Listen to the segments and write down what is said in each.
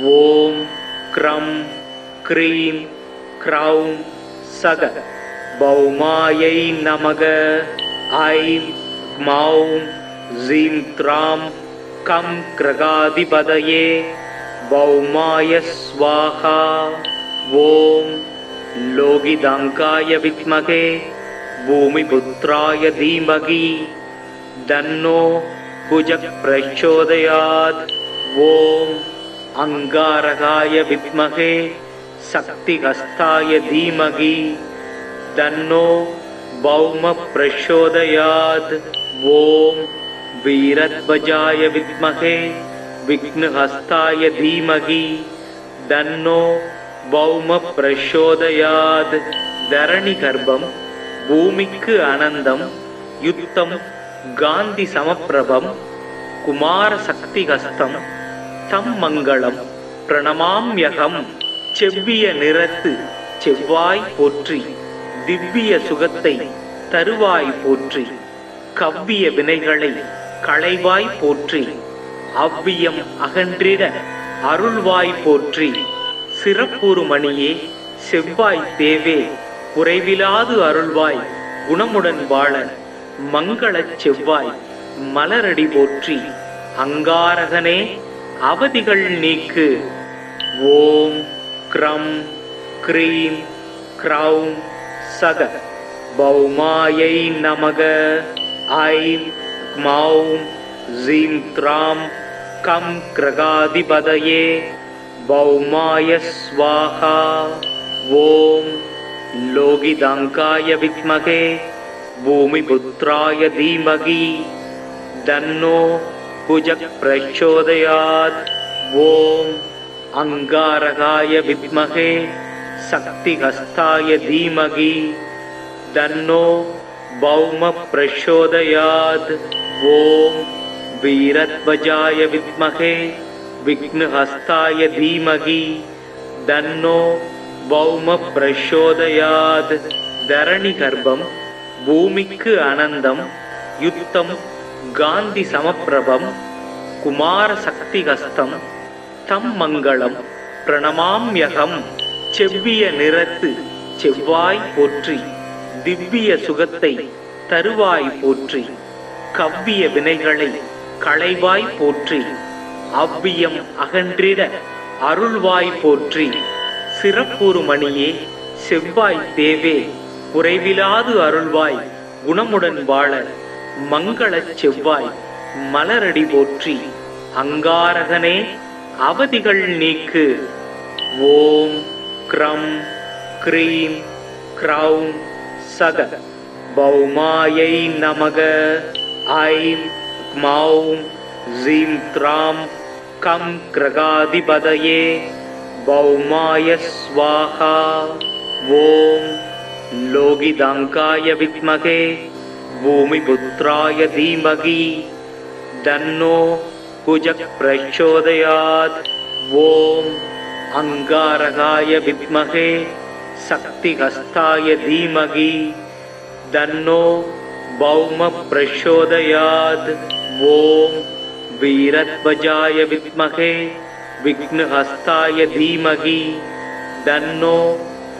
ஓம் க்ரம் cream க்ரௌம் சக பௌமாயை நமக. I'm க்மௌம் ஜீம் த்ராம் come க்ரகாதிபதயே பௌமாய ஸ்வாஹா. ஓம் லோகிதாங்காய வித்மகே பூமிபுத்ராய தீமகி தன்னோ குஜக் பிரச்சோதயாத். ஓம் அங்காரகாய வித்மகே சக்திஹஸ்தாய தீமகி தன்னோ பௌம பிரச்சோதயாத். ஓம் வீரத்வஜாய வித்மகே விக்னஹஸ்தாய தீமகி தன்னோ பௌம பிரச்சோதயாத். தரணி கர்ப்பம் பூமிக்கு அனந்தம் யுத்தம் காந்தி சமப்பிரபம் குமார சக்திஹஸ்தம் தம் மங்களம் பிரணமாம்யகம். செவ்விய நிறத்து செவ்வாய் போற்றி திவ்ய சுகத்தை தருவாய் போற்றி கவ்விய வினைகளை களைவாய் போற்றி அவ்வியம் அகன்றிட அருள்வாய் போற்றி. சிறப்புறுமணியே செவ்வாய் தேவே குறைவிலாது அருள்வாய் குணமுடன் வாழ மங்களச் செவ்வாய் மலரடி போற்றி. அங்காரகனே அவதிகள் நீக்கு. ஓம் க்ரம் க்ரீம் க்ரௌம் சக பௌமாயை நமக. ஐம் க்மௌம் ஜீம் த்ராம் கம் க்ரகாதிபதயே பௌமாய ஸ்வாஹா. ஓம் லோகிதாங்காய வித்மகே பூமிபுத்ராய தீமகி தன்னோ குஜக் பிரச்சோதயாத். ஓம் அங்காரகாய வித்மகே சக்திஹஸ்தாய தீமகி தன்னோ பௌம பிரச்சோதயாத். ஓம் வீரத்வஜாய வித்மகே விக்னஹஸ்தாய தீமகி தன்னோ பௌம பிரச்சோதயாத். தரணி கர்ப்பம் பூமிக்கு அனந்தம் யுத்தம் காந்தி சமப்பிரபம் குமார சக்திஹஸ்தம் தம் மங்களம் பிரணமாம்யகம். செவ்விய நிறத்து செவ்வாய் போற்றி திவ்ய சுகத்தை தருவாய் போற்றி கவ்விய வினைகளை களைவாய் போற்றி அவ்வியம் அகன்றிட அருள்வாய் போற்றி. சிறப்புறுமணியே செவ்வாய் தேவே குறைவிலாது அருள்வாய் குணமுடன் வாழ மங்களச் செவ்வாய் மலரடி போற்றி. அங்காரகனே அவதிகள் நீக்கு. ஓம் க்ரம் க்ரீம் க்ரௌம் சக பௌமாயை நமக. ஐம் க்மௌம் ஜீம் த்ராம் கம் க்ரகாதிபதயே பௌமாய ஸ்வாஹா. ஓம் லோகிதாங்காய வித்மகே பூமிபுத்ராய தீமகி தன்னோ குஜக் பிரச்சோதயாத். ஓம் அங்காரகாய வித்மகே சக்திஹஸ்தாய தீமகி தன்னோ பௌம பிரச்சோதயாத். ஓம் வீரத்வஜாய வித்மகே விக்னஹஸ்தாய தீமகி தன்னோ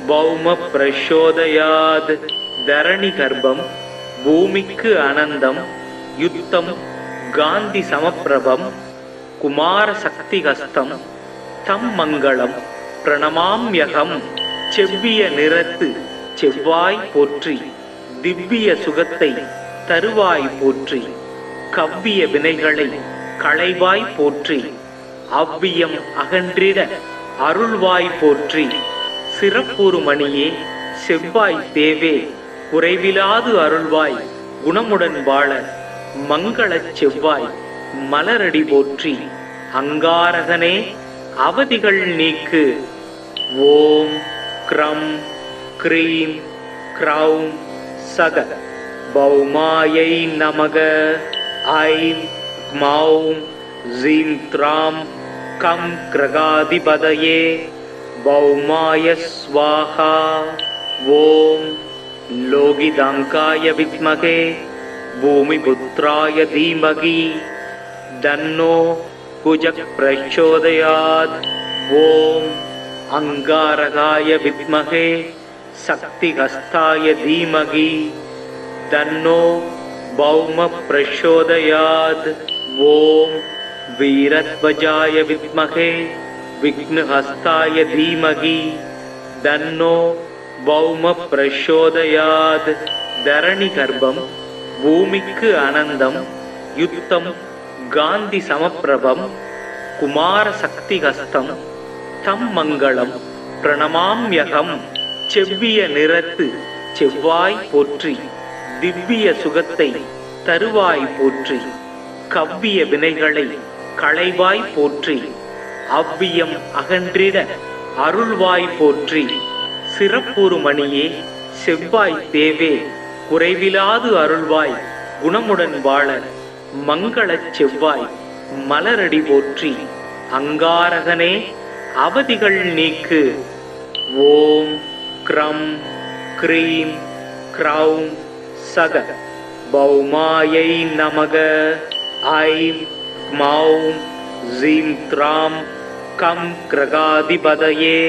பௌம பிரச்சோதயாத். தரணி கர்ப்பம் பூமிக்கு அனந்தம் யுத்தம் காந்தி சமப்பிரபம் குமார சக்திஹஸ்தம் தம் மங்களம் பிரணமாம்யகம். செவ்விய நிறத்து செவ்வாய் போற்றி திவ்ய சுகத்தை தருவாய் போற்றி கவ்விய வினைகளை களைவாய் போற்றி அவ்வியம் அகன்றிட அருள்வாய் போற்றி. சிறப்புறுமணியே செவ்வாய் தேவே குறைவிலாது அருள்வாய் குணமுடன் வாழ மங்களச் செவ்வாய் மலரடி போற்றி. அங்காரகனே அவதிகள் நீக்கு. ஓம் க்ரம் க்ரீம் க்ரௌம் சக பௌமாயை நமக. ஐம் க்மௌம் ஜீம் த்ராம் கம் க்ரகாதிபதயே பௌமாய ஸ்வாஹா. ஓம் லோகிதாங்காய வித்மகே பூமிபுத்ராய தீமகி தன்னோ குஜக் பிரச்சோதயாத். ஓம் அங்காரகாய வித்மகே சக்திஹஸ்தாய தீமகி தன்னோ பௌம பிரச்சோதயாத். ஓம் வீரத்வஜாய வித்மகே விக்னஹஸ்தாய தீமகி தன்னோ பௌம பிரச்சோதயாத். தரணி கர்ப்பம், பூமிக்கு அனந்தம், யுத்தம், காந்தி சமப்பிரபம், குமார சக்திஹஸ்தம், தம் மங்களம் பிரணமாம்யகம். செவ்விய நிறத்து செவ்வாய் போற்றி, திவ்ய சுகத்தை தருவாய் போற்றி, கவ்விய வினைகளை களைவாய் போற்றி, அவ்வியம் அகன்றிட அருள்வாய் போற்றி, சிறப்புறு மணியே செவ்வாய் தேவே குறைவிலாது அருள்வாய் குணமுடன் வாழ மங்களச் செவ்வாய் மலரடி போற்றி, அங்காரகனே அவதிகள் நீக்கு. ஓம் க்ரம் க்ரீம் க்ரௌம் சக பௌமாயை நமக. ஐம் க்மௌம் ஸீம் த்ராம் கம் கிரகாதிபதயே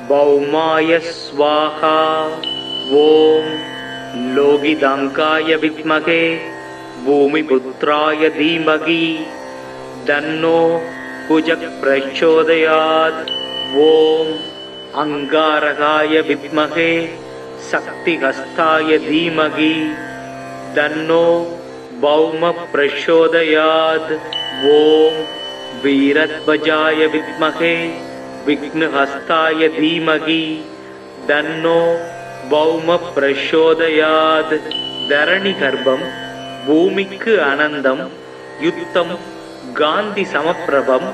பௌமாய ஸ்வாஹா. ஓம் லோகிதாங்காய வித்மகே பூமிபுத்ராய தீமகி தன்னோ குஜக் பிரச்சோதயாத். ஓம் அங்காரகாய வித்மகே சக்திஹஸ்தாய தீமகி தன்னோ பௌம பிரச்சோதயாத். ஓம் வீரத்வஜாய வித்மகே விக்னஹஸ்தாய தீமகி தன்னோ பௌம பிரச்சோதயாத். தரணி கர்ப்பம், பூமிக்கு அனந்தம், யுத்தம், காந்தி சமப்பிரபம்,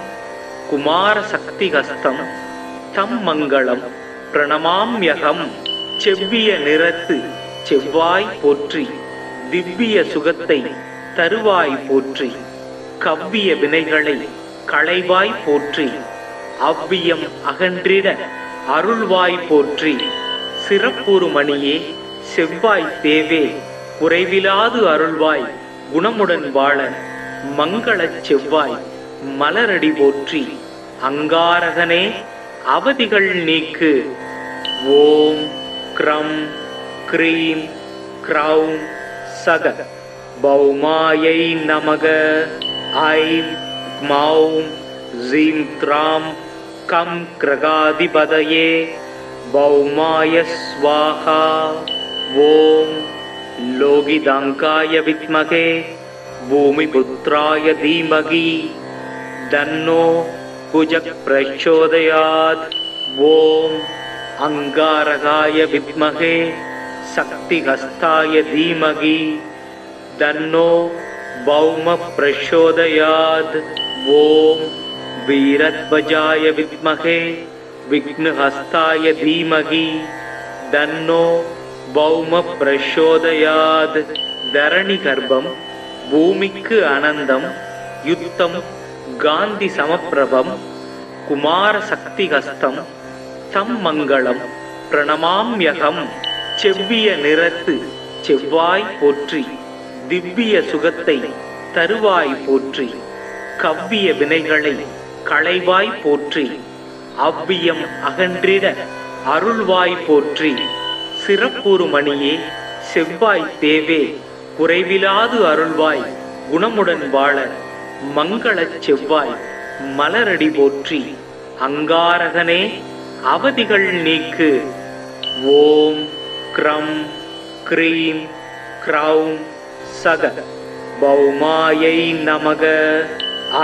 குமார சக்திஹஸ்தம், தம் மங்களம் பிரணமாம்யகம். செவ்விய நிறத்து செவ்வாய் போற்றி, திவ்ய சுகத்தை தருவாய் போற்றி, கவ்விய வினைகளை களைவாய் போற்றி, அவ்வியம் அகன்றிட அருள்வாய் போற்றி, சிறப்புறு மணியே செவ்வாய் தேவே குறைவிலாது அருள்வாய் குணமுடன் வாழ மங்களச் செவ்வாய் மலரடி போற்றி, அங்காரகனே அவதிகள் நீக்கு. ஓம் க்ரம் க்ரீம் க்ரௌம் சக பௌமாயை நமக. ஐம் க்மௌம் ஸீம் த்ராம் கம் கிரகாதிபதயே பௌமாய ஸ்வாஹா. ஓம் லோகிதாங்காய வித்மகே பூமிபுத்ராய தீமகி தன்னோ குஜக் பிரச்சோதயாத். ஓம் அங்காரகாய வித்மகே சக்திஹஸ்தாய தீமகி தன்னோ பௌம பிரச்சோதயாத். ஓம் வீரத்வஜாய வித்மகே விக்னஹஸ்தாய தீமகி தன்னோ பௌம பிரச்சோதயாத். தரணி கர்ப்பம், பூமிக்கு அனந்தம், யுத்தம், காந்தி சமப்பிரபம், குமார சக்திஹஸ்தம், தம் மங்களம் பிரணமாம்யகம். செவ்விய நிறத்து செவ்வாய் போற்றி, திவ்ய சுகத்தை தருவாய் போற்றி, கவ்விய வினைகளை களைவாய் போற்றி, அவ்வியம் அகன்றிட அருள்வாய் போற்றி, சிறப்புறு மணியே செவ்வாய் தேவே குறைவிலாது அருள்வாய் குணமுடன் வாழ மங்களச் செவ்வாய் மலரடி போற்றி, அங்காரகனே அவதிகள் நீக்கு. ஓம் க்ரம் க்ரீம் க்ரௌம் சக பௌமாயை நமக.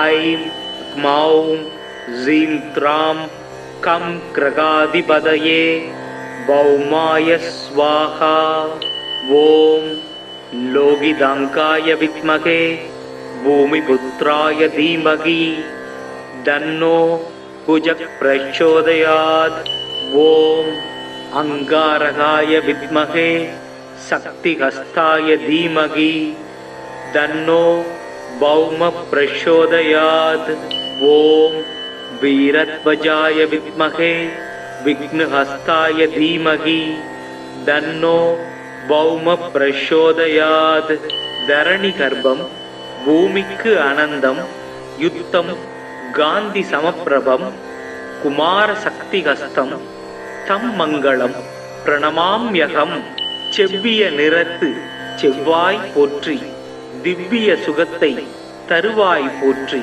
ஐம் க்மௌம் ஸீம் த்ராம் கம் கிரகாதிபதயே பௌமாய ஸ்வாஹா. ஓம் லோகிதாங்காய வித்மகே பூமிபுத்ராய தீமகி தன்னோ குஜக் பிரச்சோதயாத். ஓம் அங்காரகாய வித்மகே சக்திஹஸ்தாய தீமகி தன்னோ பௌம பிரச்சோதயாத். ஓம் வீரத்வஜாய வித்மகே விக்னஹஸ்தாய தீமகி தன்னோ பௌம பிரச்சோதயாத். தரணி கர்ப்பம், பூமிக்கு அனந்தம், யுத்தம், காந்தி சமப்பிரபம், குமார சக்தி ஹஸ்தம் தம் மங்களம் பிரணமாம்யகம். செவ்விய நிறத்து செவ்வாய் போற்றி, திவ்ய சுகத்தை தருவாய் போற்றி,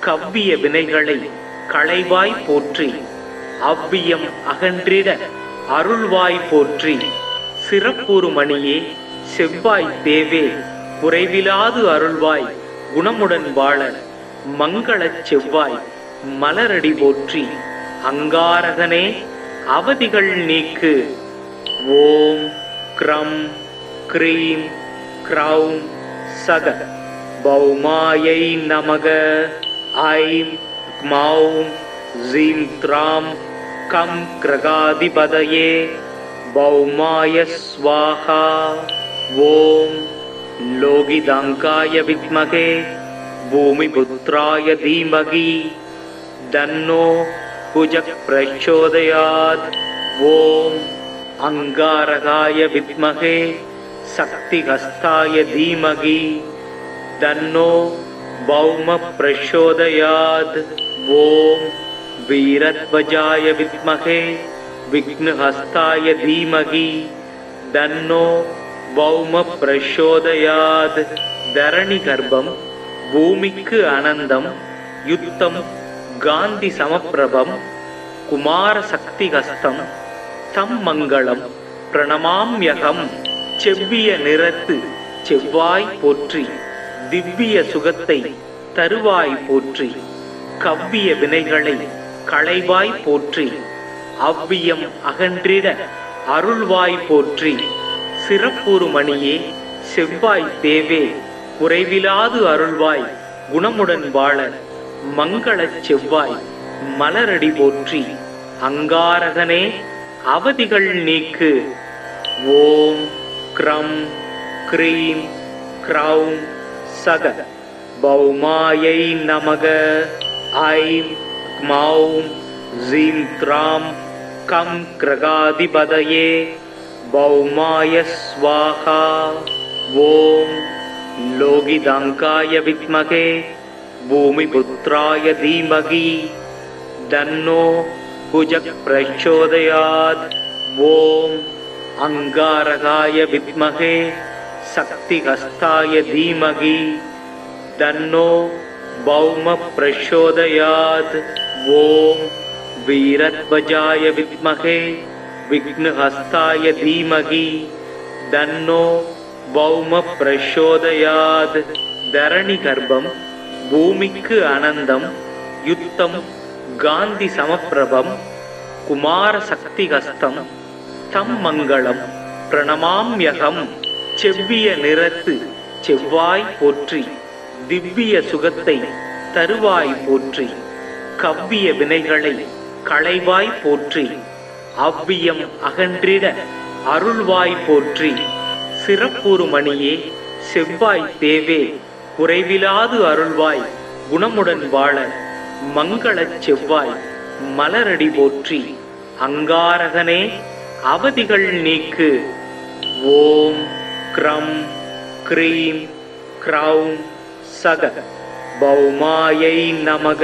கவ்விய வினைகளை களைவாய் போற்றி, அவ்வியம் அகன்றிட அருள்வாய் போற்றி, சிறப்புறுமணியே செவ்வாய் தேவே குறைவிலாது அருள்வாய் குணமுடன் வாழ, மங்களச் செவ்வாய் மலரடி போற்றி, அங்காரகனே அவதிகள் நீக்கு. ஓம் க்ரம் க்ரீம் க்ரௌம் சக பௌமாயை நமக. ஐம் க்மௌம் ஸீம் த்ராம் கம் க்ரகாதிபதயே பௌமாய ஸ்வாஹா. ஓம் லோகிதாங்காய வித்மகே பூமிபுத்ராய தீமகி தன்னோ குஜக் பிரச்சோதயாத். ஓம் அங்காரகாய வித்மகே சக்திஹஸ்தாய தீமகி தன்னோ பௌம பிரச்சோதயாத். ஓம் வீரத்வஜாய வித்மகே விக்னஹஸ்தாய தீமகி தன்னோ பௌம பிரச்சோதயாத். தரணி கர்ப்பம் பூமிக்கு அனந்தம், யுத்தம் காந்தி சமப்பிரபம், குமார சக்தி ஹஸ்தம் தம் மங்களம் பிரணமாம்யகம். செவ்விய நிறத்து செவ்வாய் போற்றி, திவ்ய சுகத்தை தருவாய் போற்றி, கவ்விய வினைகளை களைவாய் போற்றி, அவ்வியம் அகன்றிட அருள்வாய் போற்றி, சிறப்புறுமணியே செவ்வாய் தேவே குறைவிலாது அருள்வாய் குணமுடன் வாழ, மங்களச் செவ்வாய் மலரடி போற்றி, அங்காரகனே அவதிகள் நீக்கு. ஓம் க்ரம் க்ரீம் க்ரௌம் சக பௌமாயை நமக. ஐம் க்மௌம் ஸீம் த்ராம் கம் க்ரகாதிபதயே பௌமாய ஸ்வாஹா. ஓம் லோகிதாங்காய வித்மகே பூமிபுத்ராய தீமகி தன்னோ குஜக் பிரச்சோதயாத். ஓம் அங்காரகாய வித்மகே சக்திஹஸ்தாய தீமகி தன்னோ பௌம பிரச்சோதயாத். ஓம் வீரத்வஜாய வித்மகே விக்னஹஸ்தாய தீமகி தன்னோ பௌம பிரச்சோதயாத். தரணி கர்ப்பம் பூமிக்கு அனந்தம், யுத்தம் காந்தி சமப்பிரபம், குமார சக்தி ஹஸ்தம் தம் மங்களம் பிரணமாம்யகம். செவ்விய நிறத்து செவ்வாய் போற்றி, திவ்ய சுகத்தை தருவாய் போற்றி, கவ்விய வினைகளை களைவாய் போற்றி, அவ்வியம் அகன்றிட அருள்வாய் போற்றி, சிறப்புறுமணியே செவ்வாய் தேவே குறைவிலாது அருள்வாய் குணமுடன் வாழ, மங்களச் செவ்வாய் மலரடி போற்றி, அங்காரகனே அவதிகள் நீக்கு. ஓம் க்ரம் க்ரீம் க்ரௌம் சக பௌமாயை நமக.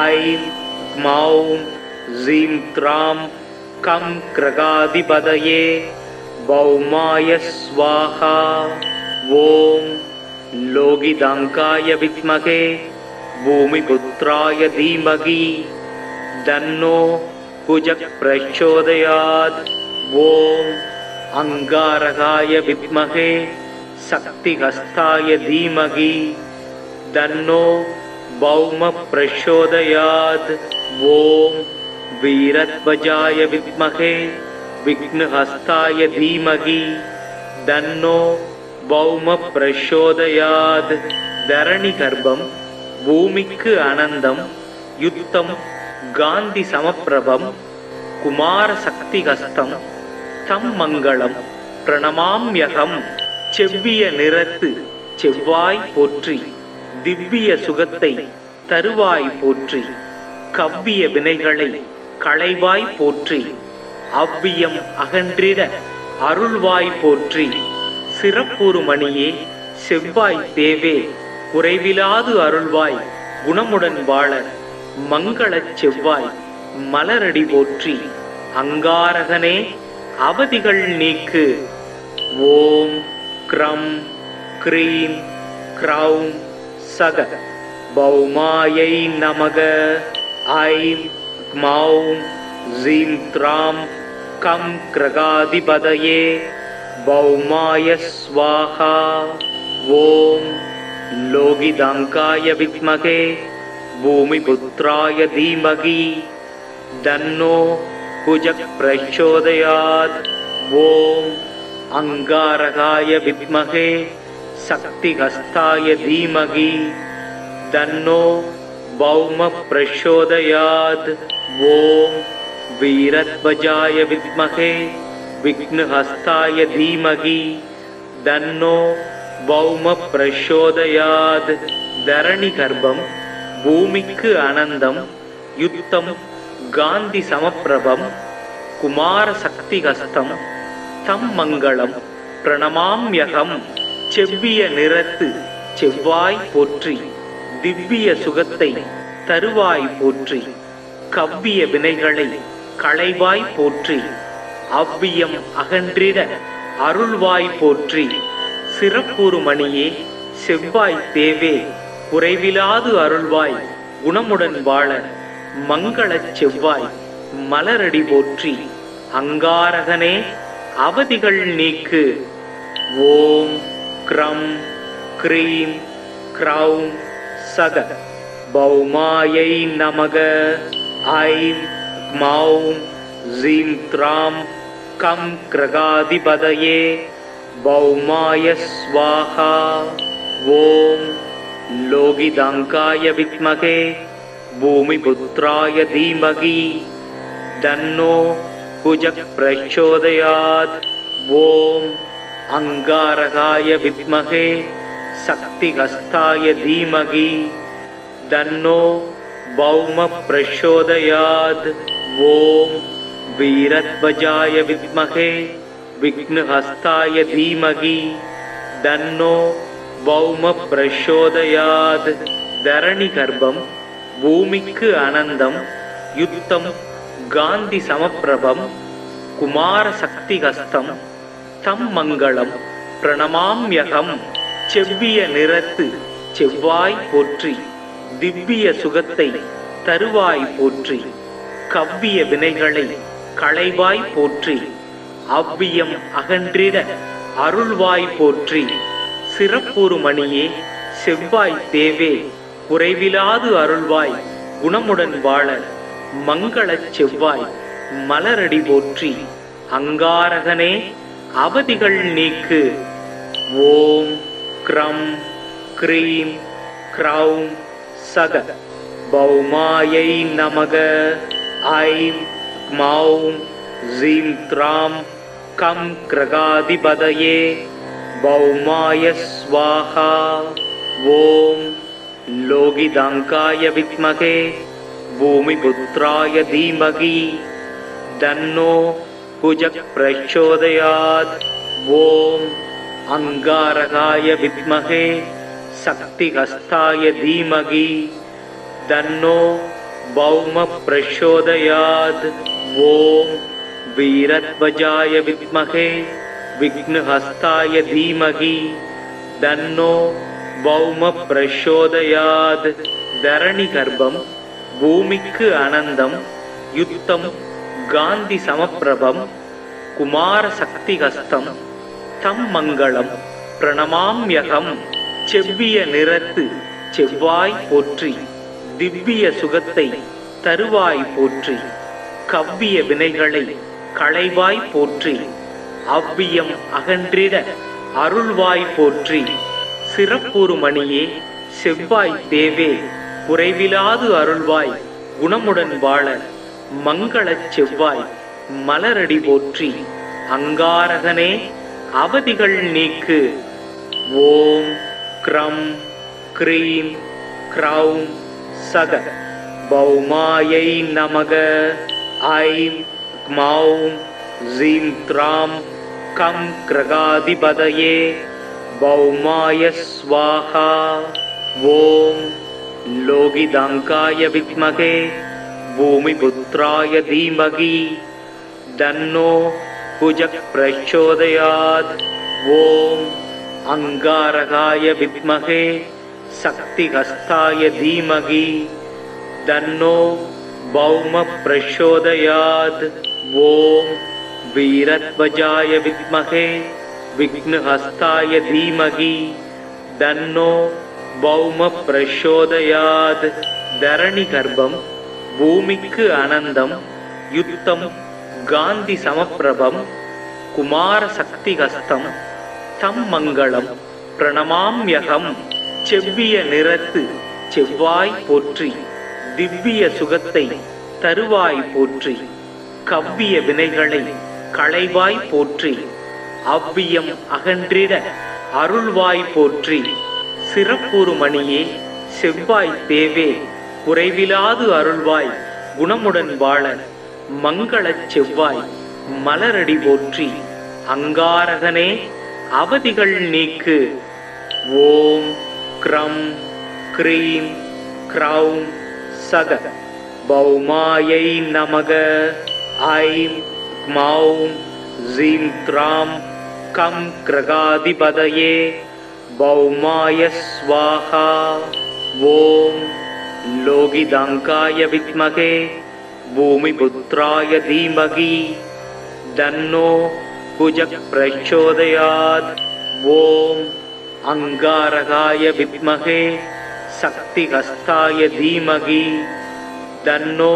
ஐம் க்மௌம் ஸீம் த்ராம் கம் க்ரகாதிபதயே பௌமாய ஸ்வாஹா. ஓம் லோகிதாங்காய வித்மகே பூமிபுத்ராய தீமகி தன்னோ குஜக் பிரச்சோதயாத். ஓம் அங்காரகாய வித்மகே சக்திஹஸ்தாய தீமகி தன்னோ பௌம பிரச்சோதயாத். ஓம் வீரத்வஜாய வித்மகே விக்னஹஸ்தாய தீமகி தன்னோ பௌம பிரச்சோதயாத். தரணி கர்ப்பம் பூமிக்கு அனந்தம், யுத்தம் காந்தி சமப்பிரபம், குமார சக்தி ஹஸ்தம் தம் மங்களம் பிரணமாம்யகம். செவ்விய நிறத்து செவ்வாய் போற்றி, திவ்ய சுகத்தை தருவாய் போற்றி, கவ்விய வினைகளை களைவாய் போற்றி, அவ்வியம் அகன்றிட அருள்வாய் போற்றி, சிறப்புறுமணியே செவ்வாய் தேவே குறைவிலாது அருள்வாய் குணமுடன் வாழ, மங்களச் செவ்வாய் மலரடி போற்றி. அங்காரகனே அவதிகள் நீக்கு. ஓம் க்ரம் க்ரீம் க்ரௌம் சக பௌமாயை நமக. ஐம் க்மௌம் ஜீம் த்ராம் கம் கிரகாதிபதயே பௌமாய ஸ்வாஹா. ஓம் லோகிதாங்காய வித்மகே பூமிபுத்ராய தீமகி தன்னோ குஜக் பிரச்சோதயாத். ஓம் அங்காரகாய வித்மகே சக்திஹஸ்தாய தீமகி தன்னோ பௌம பிரச்சோதயாத். ஓம் வீரத்வஜாய வித்மகே விக்னஹஸ்தாய தீமகி தன்னோ பௌம பிரச்சோதயாத். தரணி கர்ப்பம் பூமிக்கு அனந்தம் யுத்தம் காந்தி சமப்பிரபம் குமார சக்தி ஹஸ்தம் தம் மங்களம் பிரணமாம்யகம். செவ்விய நிறத்து செவ்வாய் போற்றி. திவ்ய சுகத்தை தருவாய் போற்றி. கவ்விய வினைகளை களைவாய் போற்றி. அவ்வியம் அகன்றிட அருள்வாய் போற்றி. சிறப்புறு மணியே செவ்வாய் தேவே குறைவிலாது அருள்வாய் குணமுடன் வாழ. மங்களச் செவ்வாய் மலரடி போற்றி. அங்காரகனே அவதிகள் நீக்கு. ஓம் க்ரம் க்ரீம் க்ரௌம் சக பௌமாயை நமக. ஐம் க்மௌம் ஜீம் த்ராம் கம் கிரகாதிபதயே பௌமாய ஸ்வாஹா. ஓம் லோகிதாங்காய வித்மகே பூமிபுத்ராய தீமகி தன்னோ குஜக் பிரச்சோதயாத். ஓம் அங்காரகாய வித்மகே சக்திஹஸ்தாய தீமகி தன்னோ பௌம பிரச்சோதயாத். ஓம் வீரத்வஜாய வித்மகே விக்னஹஸ்தாய தீமகி தன்னோ பௌம பிரச்சோதயாத். தரணி கர்ப்பம் பூமிக்கு அனந்தம் யுத்தம் காந்தி சமப்பிரபம் குமார சக்தி ஹஸ்தம் தம் மங்களம் பிரணமாம்யகம். செவ்விய நிறத்து செவ்வாய் போற்றி. திவ்ய சுகத்தை தருவாய் போற்றி. கவ்விய வினைகளை களைவாய் போற்றி. அவ்வியம் அகன்றிட அருள்வாய் போற்றி. சிறப்புறு மணியே செவ்வாய் தேவே குறைவிலாது அருள்வாய் குணமுடன் வாழ. மங்களச் செவ்வாய் மலரடி போற்றி. அங்காரகனே அவதிகள் நீக்கு. ஓம் க்ரம் க்ரீம் க்ரௌம் சக பௌமாயை நமக. ஐம் க்மௌம் ஜீம் த்ராம் கம் கிரகாதிபதயே பௌமாய ஸ்வாஹா. ஓம் லோகிதாங்காய வித்மகே பூமிபுத்ராய தீமகி தன்னோ குஜக் பிரச்சோதயாத். ஓம் அங்காரகாய வித்மகே சக்திஹஸ்தாய தீமகி தன்னோ பௌம பிரச்சோதயாத். ஓம் வீரத்வஜாய வித்மகே விக்னஹஸ்தாய தீமகி தன்னோ பௌம பிரச்சோதயாத். தரணி கர்ப்பம் பூமிக்கு அனந்தம் யுத்தம் காந்தி சமப்பிரபம் குமார சக்தி ஹஸ்தம் தம் மங்களம் பிரணமாம்யகம். செவ்விய நிறத்து செவ்வாய் போற்றி. திவ்ய சுகத்தை தருவாய் போற்றி. கவ்விய வினைகளை களைவாய் போற்றி. அவ்வியம் அகன்றிட அருள்வாய் போற்றி. சிறப்புறு மணியே செவ்வாய் தேவே குறைவிலாது அருள்வாய் குணமுடன் வாழ. மங்களச் செவ்வாய் மலரடி போற்றி. அங்காரகனே அவதிகள் நீக்கு. ஓம் க்ரம் க்ரீம் க்ரௌம் சக பௌமாயை நமக. ஐம் க்மௌம் ஜீம் த்ராம் கம் கிரகாதிபதயே பௌமாய ஸ்வாஹா. ஓம் लोगिदाङ्काय विद्महे भूमिपुत्राय धीमहि तन्नो कुजः प्रचोदयात्। ॐ अंगारकाय विद्महे शक्तिहस्ताय धीमहि तन्नो भौमः प्रचोदयात्। ॐ वीरध्वजाय विद्महे विघ्नहस्ताय धीमहि तन्नो भौमः प्रचोदयात्। धरणिगर्भं भूमिक्कु आनन्दं युद्धं गान्धि समप्रभं कुमारशक्तिहस्तं तं मङ्गलं प्रणमाम्यहम्। செவ்விய நிறத்து செவ்வாய் போற்றி, திவ்ய சுகத்தை தருவாய் போற்றி, கவ்விய வினைகளை களைவாய் போற்றி, அவ்வியம் அகன்றிட அருள்வாய் போற்றி, சிறப்புறு மணியே செவ்வாய் தேவே குறைவிலாது அருள்வாய் குணமுடன் வாழ மங்களச் செவ்வாய் மலரடி போற்றி, அங்காரகனே அவதிகள் நீக்கு. ஓம் க்ரம் க்ரீம் க்ரௌம் சக பௌமாயை நமக. ஐம் க்மௌம் ஜீம் த்ராம் கம் கிரகாதிபதயே பௌமாய ஸ்வாஹா. ஓம் லோகிதாங்காய வித்மகே பூமிபுத்ராய தீமகி தன்னோ குஜः பிரச்சோதயாத். ஓம் अंगारकाय विद्महे शक्तिहस्ताय धीमहि तन्नो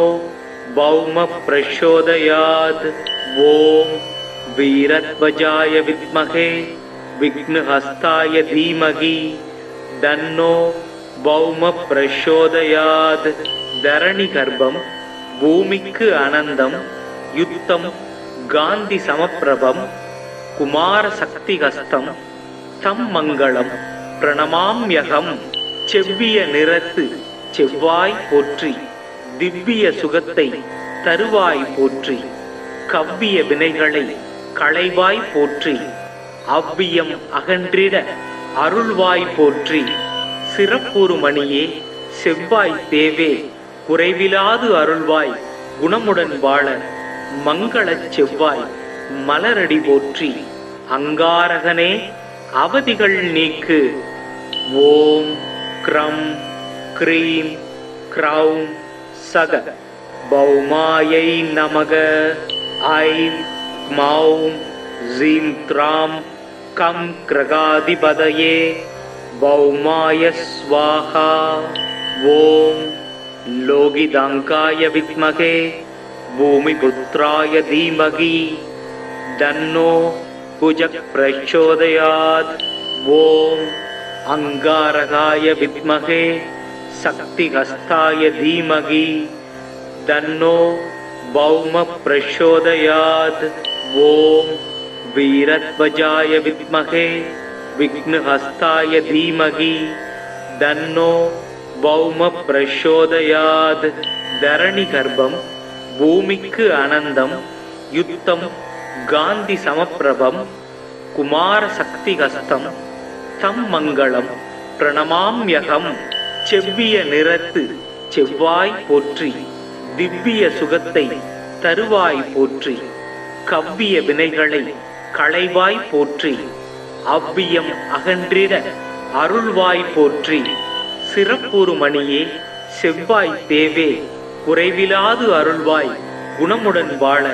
भौमः प्रचोदयात्। ॐ वीरध्वजाय विद्महे विघ्नहस्ताय धीमहि तन्नो भौमः प्रचोदयात्। धरणिगर्भं भूमिक्कु आनन्दं युद्धं गान्धि समप्रभं कुमारशक्तिहस्तं தம் மங்களம் பிரணமாம்யகம். செவ்விய நிறத்து செவ்வாய் போற்றி, திவ்ய சுகத்தை தருவாய் போற்றி, கவ்விய வினைகளை களைவாய் போற்றி, அவ்வியம் அகன்றிட அருள்வாய் போற்றி, சிறப்புறு மணியே செவ்வாய் தேவே குறைவிலாது அருள்வாய் குணமுடன் வாழ மங்களச் செவ்வாய் மலரடி போற்றி, அங்காரகனே அவதிகள் நீக்கு. ஓம் க்ரம் க்ரீம் க்ரௌம் சக பௌமாயை நமக. ஐம் க்மௌம் ஜீம் த்ராம் கம் கிரகாதிபதயே பௌமாய ஸ்வாஹா. ஓம் லோகிதாங்காய வித்மகே பூமிபுத்ராய தீமகி தன்னோ कुजः प्रचोदयात्। ओम अंगारकाय विद्महे शक्तिहस्ताय धीमहि तन्नो भौमः प्रचोदयात्। ओम वीरध्वजाय विद्महे विघ्नहस्ताय धीमहि तन्नो भौमः प्रचोदयात्। धरणिगर्भं भूमिक्कु आनन्दं युद्धं गान्धि समप्रभं कुमारशक्तिहस्तं तं मङ्गलं प्रणमाम्यहम्। செவ்விய நிறத்து செவ்வாய் போற்றி, திவ்ய சுகத்தை தருவாய் போற்றி, கவ்விய வினைகளை களைவாய் போற்றி, அவ்வியம் அகன்றிட அருள்வாய் போற்றி, சிறப்புறு மணியே செவ்வாய் தேவே குறைவிலாது அருள்வாய் குணமுடன் வாழ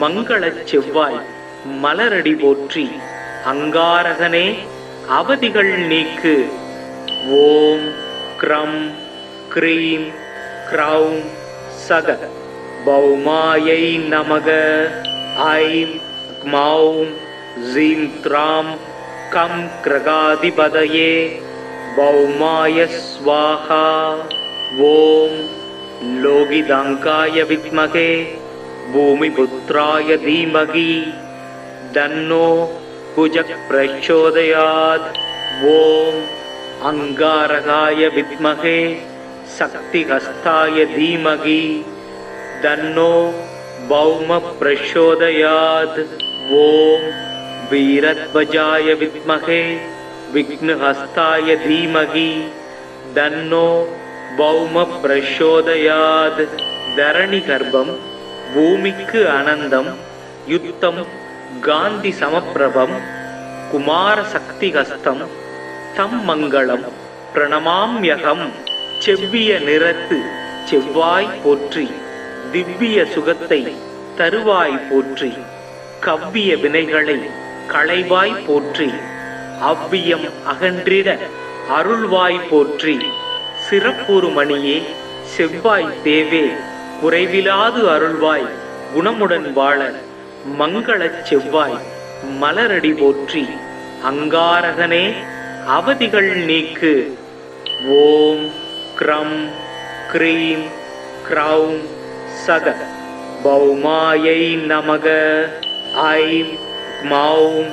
மங்களச் செவ்வாய் மலரடி போற்றி, அங்காரகனே அவதிகள் நீக்கு. ஓம் க்ரம் க்ரீம் க்ரௌம் சக பௌமாயை நமக. ஐம் க்மௌம் ஜீம் த்ராம் கம் கிரகாதிபதயே பௌமாய ஸ்வாஹா. ஓம் லோகிதாங்காய வித்மகே பூமிபுத்ராய தீமகி தன்னோ குஜः பிரச்சோதயாத். ஓம் अंगारकाय विद्महे शक्तिहस्ताय धीमहि तन्नो भौमः प्रचोदयात्। ओम वीरध्वजाय विद्महे विघ्नहस्ताय धीमहि तन्नो பௌம பிரசோதயாத் தரணி கர்ப்பம் பூமிக்கு அனந்தம் யுத்தம் காந்தி சமப்பிரபம் குமார சக்தி ஹஸ்தம் தம் மங்களம் பிரணமாம்யகம் செவ்விய நிறத்து செவ்வாய் போற்றி திவ்ய சுகத்தை தருவாய் போற்றி கவ்விய வினைகளை களைவாய் போற்றி அவ்வியம் அகன்றிட அருள்வாய் போற்றி சிறப்புறு மணியே செவ்வாய் தேவே குறைவிலாது அருள்வாய் குணமுடன் வாழ மங்களச் செவ்வாய் மலரடி போற்றி அங்காரகனே அவதிகள் நீக்கு ஓம் க்ரம் க்ரீம் க்ரௌம் சக பௌமாயை நமக ஐம் க்மௌம்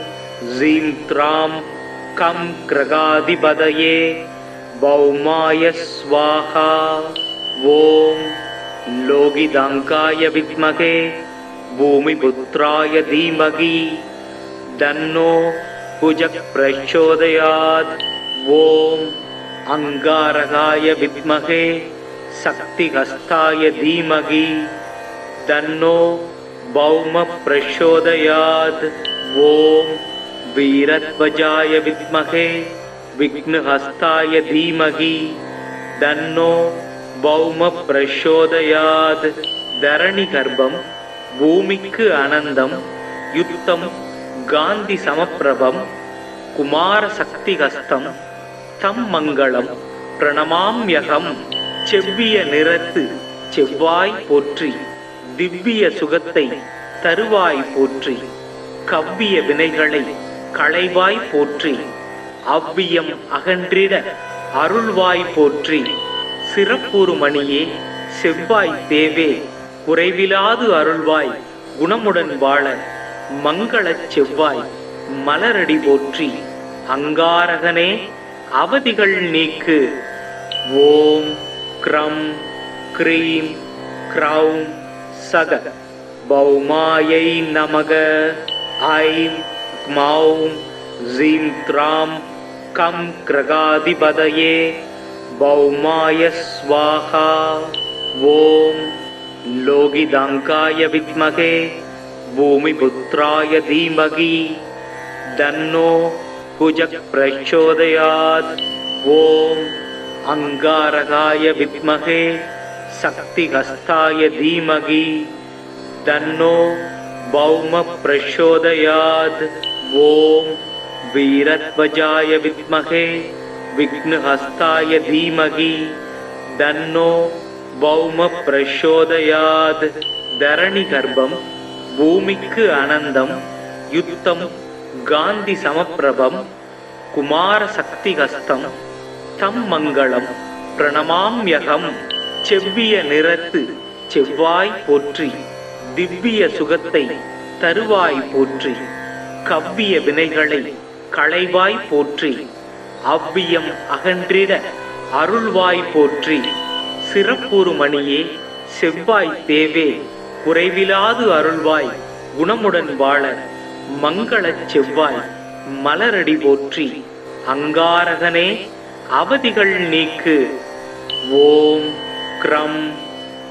ஜீம் த்ராம் கம் கிரகாதிபதயே பௌமாய ஸ்வாஹா ஓம் லோகிதாங்காய வித்மகே பூமிபுத்ராய தீமகி தன்னோ புஜக் பிரச்சோதயாத் ஓம் அங்காரகாய வித்மகே சக்திஹஸ்தாய தீமகி தன்னோ பௌம பிரச்சோதயாத் ஓம் வீரத்வஜாய வித்மகே விக்னஹஸ்தாய தீமகி தன்னோ பௌம பிரச்சோதயாத் தரணி கர்ப்பம் பூமிக்கு அனந்தம் யுத்தம் காந்தி சமப்பிரபம் குமார சக்தி ஹஸ்தம் தம் மங்களம் பிரணமாம்யகம் செவ்விய நிறத்து செவ்வாய் போற்றி திவ்ய சுகத்தை தருவாய் போற்றி கவ்விய வினைகளை களைவாய் போற்றி அவ்வியம் அகன்றிட அருள்வாய் போற்றி சிறப்புறு மணியே செவ்வாய் தேவே குறைவிலாது அருள்வாய் குணமுடன் வாழ மங்களச் செவ்வாய் மலரடி போற்றி அங்காரகனே அவதிகள் நீக்கு ஓம் க்ரம் க்ரீம் க்ரௌம் சக பௌமாயை நமக ஐம் க்மௌம் ஜீம் த்ராம் கம் கிரகாதிபதயே பௌமாய ஸ்வாஹா ஓம் லோகிதாங்காய வித்மகே பூமிபுத்ராய தீமகி தன்னோ புஜக் பிரச்சோதயாத் ஓம் அங்காரகாய வித்மகே சக்திஹஸ்தாய தீமகி தன்னோ பௌம பிரச்சோதயாத் ஓம் வீரத்வஜாய வித்மகே விக்னஹஸ்தாய தீமகி தன்னோ பௌம பிரச்சோதயாத் தரணி கர்ப்பம் பூமிக்கு அனந்தம் யுத்தம் காந்தி சமப்பிரபம் குமார சக்தி ஹஸ்தம் தம் மங்களம் பிரணமாம்யகம் செவ்விய நிறத்து செவ்வாய் போற்றி திவ்ய சுகத்தை தருவாய் போற்றி கவ்விய வினைகளை களைவாய் போற்றி அவ்வியம் அகன்றிட அருள்வாய் போற்றி சிறப்புறு மணியே செவ்வாய் தேவே குறைவிலாது அருள்வாய் குணமுடன் வாழ மங்களச் செவ்வாய் மலரடி போற்றி அங்காரகனே அவதிகள் நீக்கு ஓம் க்ரம்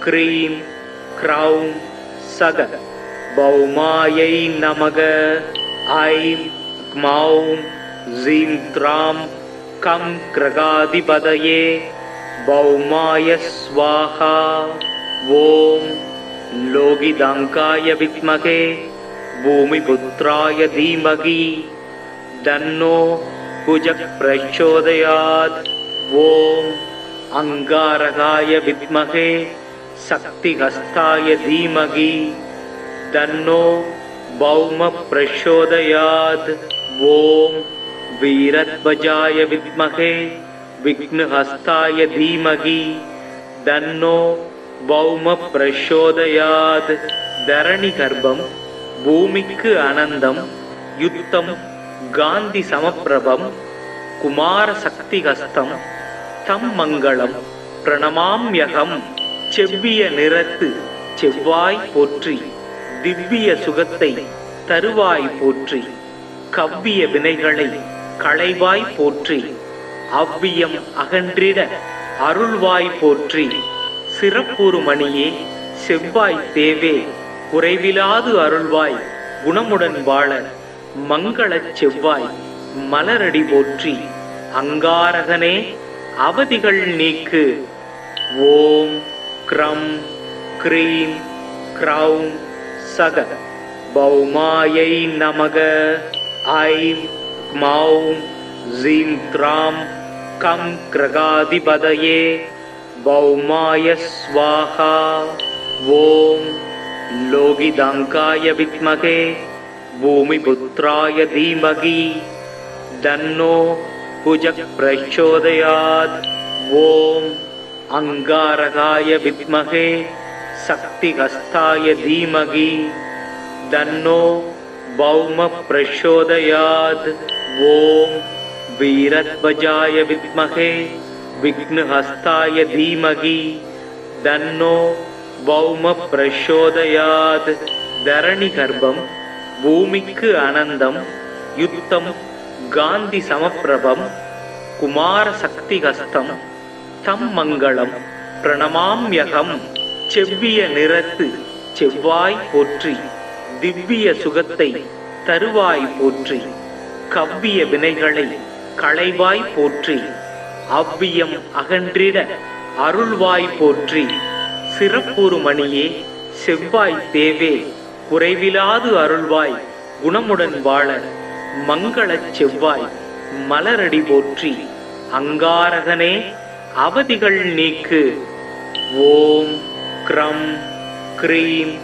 க்ரீம் க்ரௌம் சக பௌமாயை நமக ஐம் க்மௌம் ஜீம் த்ராம் கம் கிரகாதிபதயே பௌமாய ஸ்வாஹா ஓம் லோகிதாங்காய வித்மகே பூமிபுத்ராய தீமகி தன்னோ புஜக் பிரச்சோதயாத் ஓம் அங்காரகாய வித்மகே சக்திஹஸ்தாய தீமகி தன்னோ பௌம பிரச்சோதயாத் ஓம் வீரத்வஜாய வித்மகே விக்னஹஸ்தாய தீமகி தன்னோ பௌம பிரச்சோதயாத் தரணி கர்ப்பம் பூமிக்கு அனந்தம் யுத்தம் காந்தி சமப்பிரபம் குமார சக்தி ஹஸ்தம் தம் மங்களம் பிரணமாம்யகம் செவ்விய நிறத்து செவ்வாய் போற்றி திவ்ய சுகத்தை தருவாய் போற்றி கவ்விய வினைகளை களைவாய் போற்றி அவ்வியம் அகன்றிட அருள்வாய் போற்றி. சிறப்புறு மணியே செவ்வாய் தேவே குறைவிலாது அருள்வாய் குணமுடன் வாழ மங்களச் செவ்வாய் மலரடி போற்றி. அங்காரகனே அவதிகள் நீக்கு. ஓம் க்ரம் க்ரீம் க்ரௌம் சக பௌமாயை நமக. ஐம் க்மௌம் ஸீம் த்ராம் கம் கிரகாதிபதயே பௌமாய ஸ்வாஹா. ஓம் லோகிதாங்காய வித்மகே பூமிபுத்ராய தீமகி தன்னோ குஜ பிரச்சோதயாத். ஓம் அங்காரகாய வித்மகே சக்திஹஸ்தாய தீமகி தன்னோ பௌம பிரச்சோதயாத். ஓம் வீரத்வஜாய வித்மகே விக்னஹஸ்தாய தீமகி தன்னோ பௌம பிரச்சோதயாத். தரணி கர்ப்பம் பூமிக்கு அனந்தம் யுத்தம் காந்தி சமப்பிரபம் குமார சக்திஹஸ்தம் தம் மங்களம் பிரணமாம்யகம். செவ்விய நிறத்து செவ்வாய் போற்றி. திவ்ய சுகத்தை தருவாய் போற்றி. கவ்விய வினைகளை களைவாய் போற்றி. அவ்வியம் அகன்றிட அருள்வாய் போற்றி. சிறப்புறு மணியே செவ்வாய் தேவே குறைவிலாது அருள்வாய் குணமுடன் வாழ மங்களச் செவ்வாய் மலரடி போற்றி. அங்காரகனே அவதிகள் நீக்கு. ஓம் க்ரம் க்ரீம்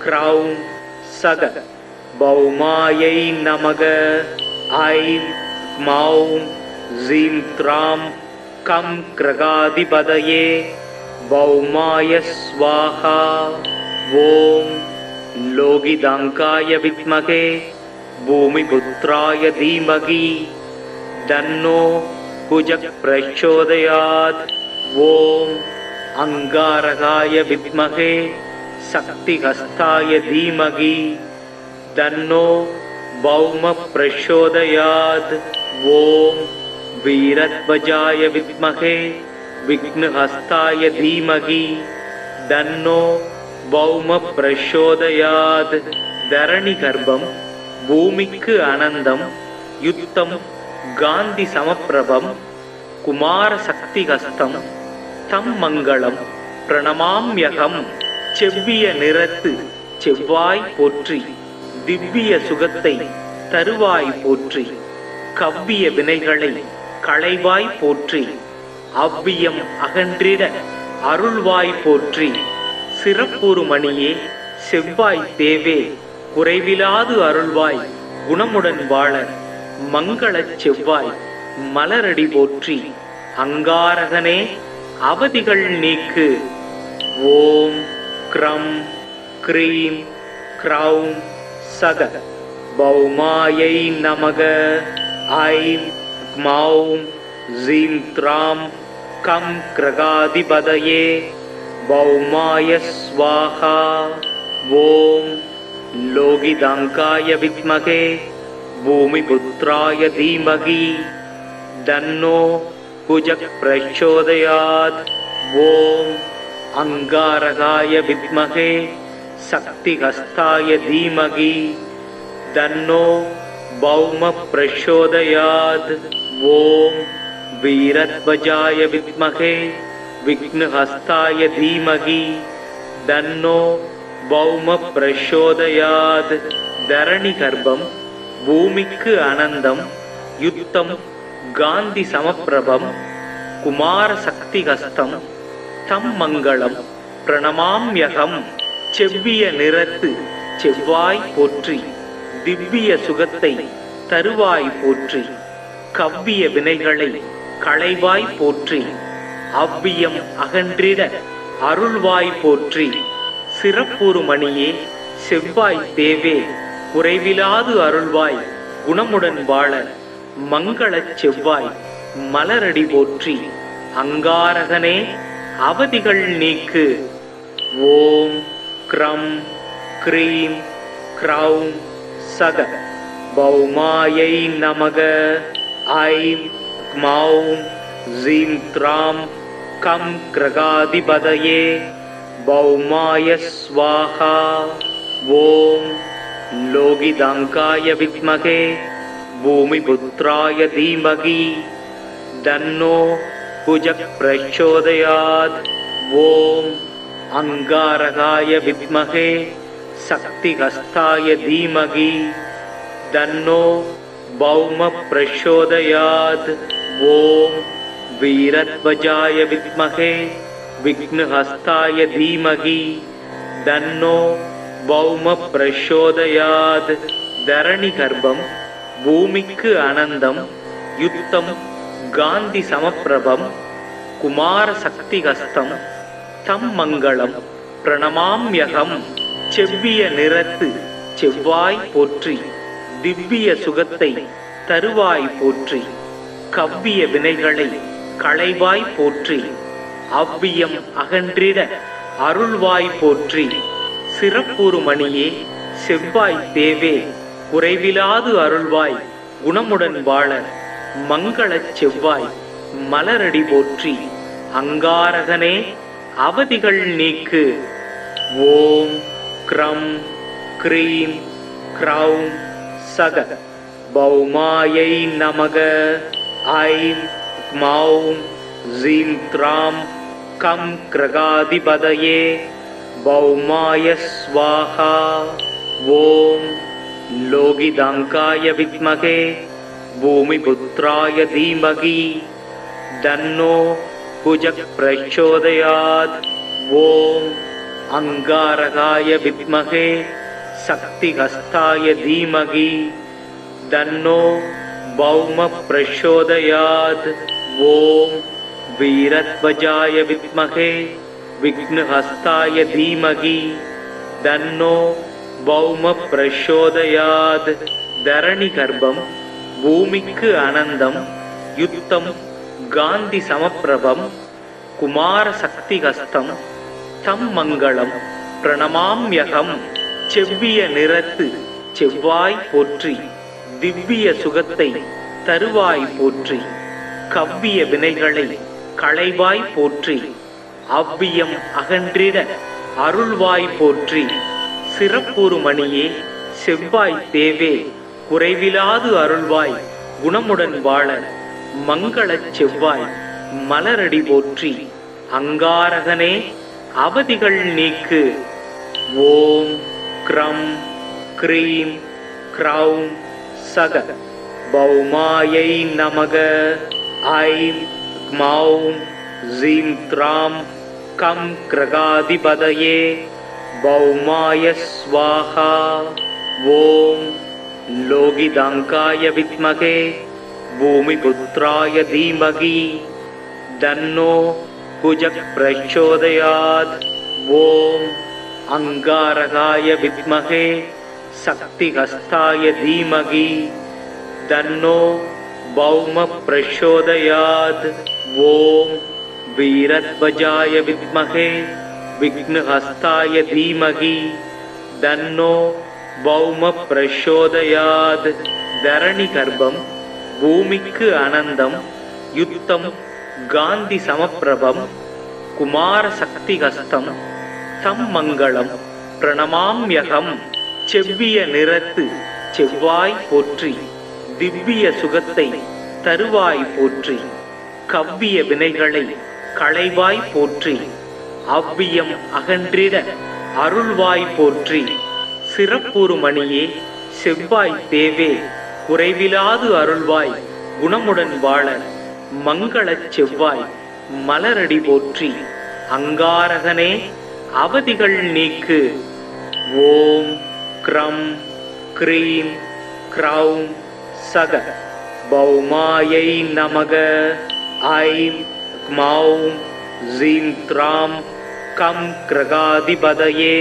க்ரௌம் சக பௌமாயை நமக. ஐம் க்மௌம் ஸீம் த்ராம் கம் கிரகாதிபதயே பௌமாய ஸ்வாஹா. ஓம் லோகிதாங்காய வித்மகே பூமிபுத்ராய தீமகி தன்னோ குஜ பிரச்சோதயாத். ஓம் அங்காரகாய வித்மகே சக்திஹஸ்தாய தீமகி தன்னோ பௌம பிரச்சோதயாத். ஓம் வீரத்வஜாய வித்மகே விக்னஹஸ்தாய தீமகி தன்னோ பௌம பிரச்சோதயாத். தரணி கர்ப்பம் பூமிக்கு அனந்தம் யுத்தம் காந்தி சமப்பிரபம் குமார சக்திஹஸ்தம் தம் மங்களம் பிரணமாம்யகம். செவ்விய நிறத்து செவ்வாய் போற்றி. திவ்ய சுகத்தை தருவாய் போற்றி. கவ்விய வினைகளை களைவாய் போற்றி. அவ்வியம் அகன்றிட அருள்வாய் போற்றி. சிறப்புறு மணியே செவ்வாய் தேவே குறைவிலாது அருள்வாய் குணமுடன் வாழ மங்களச் செவ்வாய் மலரடி போற்றி. அங்காரகனே அவதிகள் நீக்கு. ஓம் க்ரம் க்ரீம் க்ரௌம் சக பௌமாயை நமக. ஐம் க்மௌம் ஸீம் த்ராம் கம் கிரகாதிபதயே பௌமாய ஸ்வாஹா. ஓம் லோகிதாங்காய வித்மகே பூமிபுத்ராய தீமகி தன்னோ குஜ பிரச்சோதயாத். ஓம் அங்காரகாய வித்மகே சக்திஹஸ்தாய தீமகி தன்னோ பௌம பிரச்சோதயாத். ஓம் வீரத்வஜாய வித்மகே விக்னஹஸ்தாய தீமகி தன்னோ பௌம பிரச்சோதயாத். தரணி கர்ப்பம் பூமிக்கு அனந்தம் யுத்தம் காந்தி சமப்பிரபம் குமார சக்திஹஸ்தம் தம் மங்களம் பிரணமாம்யகம். செவ்விய நிறத்து செவ்வாய் போற்றி. திவ்ய சுகத்தை தருவாய் போற்றி. கவ்விய வினைகளை களைவாய் போற்றி. அவ்வியம் அகன்றிட அருள்வாய் போற்றி. சிறப்புறு மணியே செவ்வாய் தேவே குறைவிலாது அருள்வாய் குணமுடன் வாழ மங்களச் செவ்வாய் மலரடி போற்றி. அங்காரகனே அவதிகள் நீக்கு. ஓம் க்ரம் க்ரீம் க்ரௌம் சக பௌமாயை நமக. ஐம் க்மௌம் ஸீம் த்ராம் கம் கிரகாதிபதயே பௌமாய ஸ்வாஹா. ஓம் லோகிதாங்காய வித்மகே பூமிபுத்ராய தீமகி தன்னோ குஜக் பிரச்சோதயாத். ஓம் அங்காரகாய வித்மகே சக்திஹஸ்தாய தீமகி தன்னோ பௌம பிரச்சோதயாத். ஓம் வீரத்வஜாய வித்மகே விக்னஹஸ்தாய தீமகி தன்னோ பௌம பிரச்சோதயாத். தரணி கர்ப்பம் பூமிக்கு அனந்தம் யுத்தம் காந்தி சமப்பிரபம் குமார சக்திஹஸ்தம் தம் மங்களம் பிரணமாம்யகம். செவ்விய நிறத்து செவ்வாய் போற்றி, திவ்ய சுகத்தை தருவாய் போற்றி, கவ்விய வினைகளை களைவாய் போற்றி, அவ்வியம் அகன்றிட அருள்வாய் போற்றி. சிறப்புறு மணியே செவ்வாய் தேவே குறைவிலாது அருள்வாய் குணமுடன் வாழ மங்களச் செவ்வாய் மலரடி போற்றி. அங்காரகனே அவதிகள் நீக்கு. ஓம் க்ரம் க்ரீம் க்ரௌம் சக பௌமாயை நமக. ஐம் க்மௌம் ஸீம் த்ராம் கம் கிரகாதிபதயே பௌமாய ஸ்வாஹா. ஓம் லோகிதாங்காய வித்மகே பூமிபுத்ராய தீமகி தன்னோ குஜக் பிரச்சோதயாத். ஓம் அங்காரகாய வித்மகே சக்திஹஸ்தாய தீமகி தன்னோ பௌம பிரச்சோதயாத். ஓம் வீரத்வஜாய வித்மகே விக்னஹஸ்தாய தீமகி தன்னோ பௌம பிரச்சோதயாத். தரணி கர்ப்பம் பூமிக்கு அனந்தம் யுத்தம் காந்தி சமப்பிரபம் குமார சக்திஹஸ்தம் தம் மங்களம் பிரணமாம்யகம். செவ்விய நிறத்து செவ்வாய் போற்றி, திவ்ய சுகத்தை தருவாய் போற்றி, கவ்விய வினைகளை களைவாய் போற்றி, அவ்வியம் அகன்றிட அருள்வாய் போற்றி. சிறப்புறு மணியே செவ்வாய் தேவே குறைவிலாது அருள்வாய் குணமுடன் வாழ மங்களச் செவ்வாய் மலரடி போற்றி. அங்காரகனே அவதிகள் நீக்கு. ஓம் க்ரம் க்ரீம் க்ரௌம் சக பௌமாயை நமக. ஐம் க்மௌம் ஸீம் த்ராம் கம் கிரகாதிபதயே பௌமாய ஸ்வாஹா. ஓம் லோகிதாங்காய வித்மகே பூமிபுத்ராய தீமகி தன்னோ குஜக் பிரச்சோதயாத். ஓம் அங்காரகாய வித்மகே சக்திஹஸ்தாய தீமகி தன்னோ பௌம பிரச்சோதயாத். ஓம் வீரத்வஜாய வித்மகே விக்னஹஸ்தாய தீமகி தன்னோ பௌம பிரச்சோதயாத். தரணி கர்ப்பம் பூமிக்கு அனந்தம் யுத்தம் காந்தி சமப்பிரபம் குமார சக்திஹஸ்தம் தம் மங்களம் பிரணமாம்யகம். செவ்விய நிறத்து செவ்வாய் போற்றி, திவ்ய சுகத்தை தருவாய் போற்றி, கவ்விய வினைகளை களைவாய் போற்றி, அவ்வியம் அகன்றிட அருள்வாய் போற்றி. சிறப்புறு மணியே செவ்வாய் தேவே குறைவிலாது அருள்வாய் குணமுடன் வாழ மங்களச் செவ்வாய் மலரடி போற்றி. அங்காரகனே அவதிகள் நீக்கு. ஓம் க்ரம் க்ரீம் க்ரௌம் சக பௌமாயை நமக. ஐம் க்மௌம் ஸீம் த்ராம் கம் கிரகாதிபதயே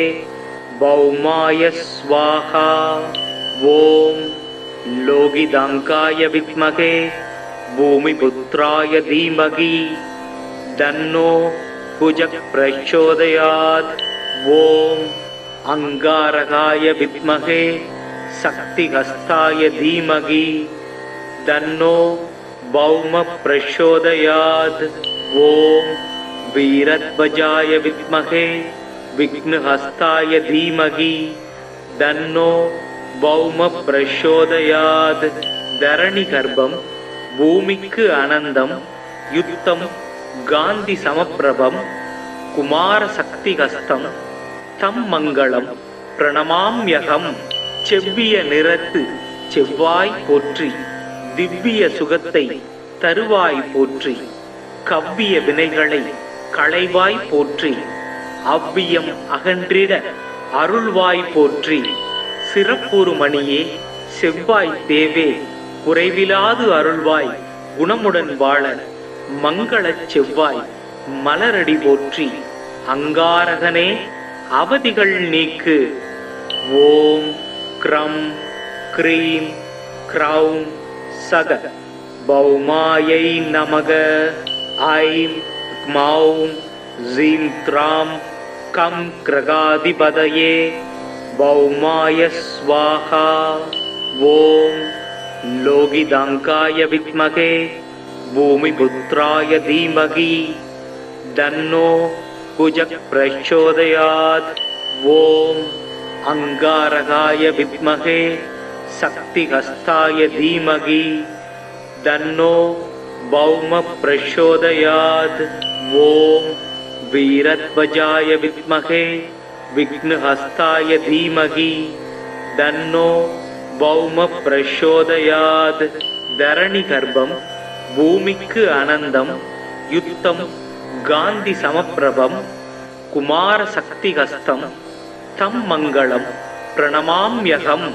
பௌமாய ஸ்வாஹா. ஓம் லோகிதாங்காய வித்மகே பூமிபுத்ராய தீமகி தன்னோ குஜக் பிரச்சோதயாத். ஓம் அங்காரகாய வித்மகே சக்திஹஸ்தாய தீமகி தன்னோ பௌம பிரச்சோதயாத். ஓம் வீரத்வஜாய வித்மகே விக்னஹஸ்தாய தீமகி தன்னோ பௌம பிரச்சோதயாத். தரணி கர்ப்பம் பூமிக்கு அனந்தம் யுத்தம் காந்தி சமப்பிரபம் குமார சக்தி ஹஸ்தம் தம் மங்களம் பிரணமாம்யகம். செவ்விய நிறத்து செவ்வாய் போற்றி, திவ்ய சுகத்தை தருவாய் போற்றி, கவ்விய வினைகளை களைவாய் போற்றி, அவ்வியம் அகன்றிட அருள்வாய் போற்றி. சிறப்புறு மணியே செவ்வாய் தேவே குறைவிலாது அருள்வாய் குணமுடன் வாழ மங்களச் செவ்வாய் மலரடி போற்றி. அங்காரகனே அவதிகள் நீக்கு. ஓம் க்ரம் க்ரீம் க்ரௌம் சக பௌமாயை நமக. ஐம் க்மௌம் ஸீம் த்ராம் கம் க்ரகாதிபதயே பௌமாய ஸ்வாஹா. ஓம் லோகிதாங்காய வித்மகே பூமிபுத்ராய தீமகி தன்னோ குஜக் பிரச்சோதயாத். ஓம் அங்காரகாய வித்மகே சக்திஹஸ்தாய தீமகி தன்னோ பௌம பிரச்சோதயாத். ஓம் வீரத்வஜாய வித்மகே விக்னஹஸ்தாய தீமகி தன்னோ பௌம பிரச்சோதயாத். தரணி கர்ப்பம் பூமிக்கு அனந்தம் யுத்தம் காந்தி சமப்பிரபம் குமார சக்தி ஹஸ்தம் தம் மங்களம் பிரணமாம்யகம்.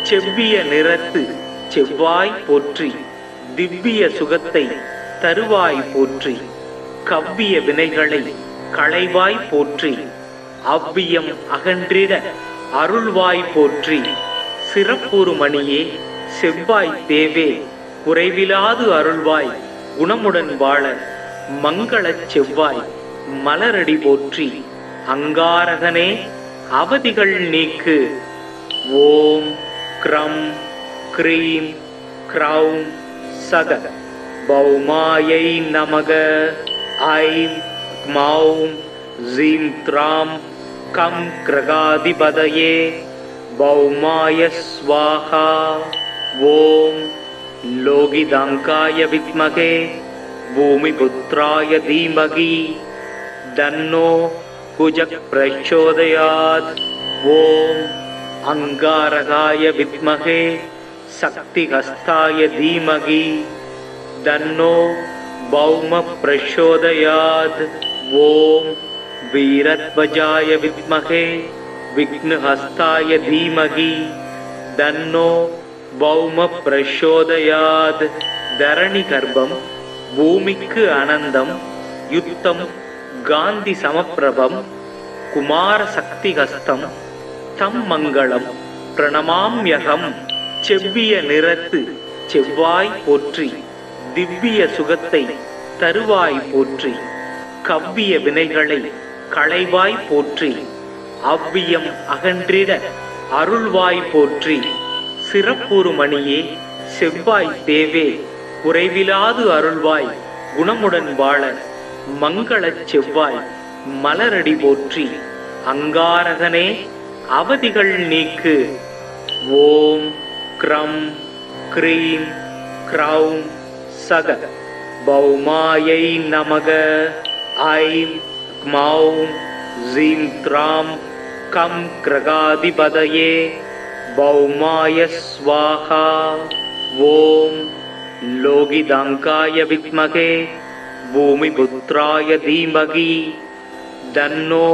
செவ்விய நிறத்து செவ்வாய் போற்றி, திவ்ய சுகத்தை தருவாய் போற்றி, கவ்விய வினைகளை களைவாய் போற்றி, அவ்வியம் அகன்றிட அருள்வாய் போற்றி. சிறப்புறு மணியே செவ்வாய் தேவே குறைவிலாது அருள்வாய் குணமுடன் வாழ மங்களச் செவ்வாய் மலரடி போற்றி. அங்காரகனே அவதிகள் நீக்கு. ஓம் க்ரம் க்ரீம் க்ரௌம் சக பௌமாயை நமக. ஐம் க்மௌம் ஸீம் த்ராம் கம் க்ரகாதிபதயே பௌமாய ஸ்வாஹா. ஓம் லோகிதாங்காய வித்மகே பூமிபுத்ராய தீமகி தன்னோ குஜக் பிரச்சோதயாத். ஓம் அங்காரகாய வித்மகே சக்திஹஸ்தாய தீமகி தன்னோ பௌம பிரச்சோதயாத். ஓம் வீரத்வஜாய வித்மகே விக்னஹஸ்தாய தீமகி தன்னோ பௌம பிரச்சோதயாத். தரணி கர்ப்பம் பூமிக்கு அனந்தம் யுத்தம் காந்தி சமப்பிரபம் குமார சக்தி ஹஸ்தம் தம் மங்களம் பிரணமாம்யகம். செவ்விய நிறத்து செவ்வாய் போற்றி, திவ்ய சுகத்தை தருவாய் போற்றி, கவ்விய வினைகளை களைவாய் போற்றி, அவ்வியம் அகன்றிட அருள்வாய் போற்றி. சிறப்புறு மணியே செவ்வாய் தேவே குறைவிலாது அருள்வாய் குணமுடன் வாழ மங்களச் செவ்வாய் மலரடி போற்றி. அங்காரகனே அவதிகள் நீக்கு. ஓம் க்ரம் க்ரீம் க்ரௌம் சக பௌமாயை நமக. ஐம் க்மௌம் ஸீம் த்ராம் கம் க்ரகாதிபதயே பௌமாய ஸ்வாஹா. ஓம் லோகிதாங்காய வித்மகே பூமிபுத்ராய தீமகி தன்னோ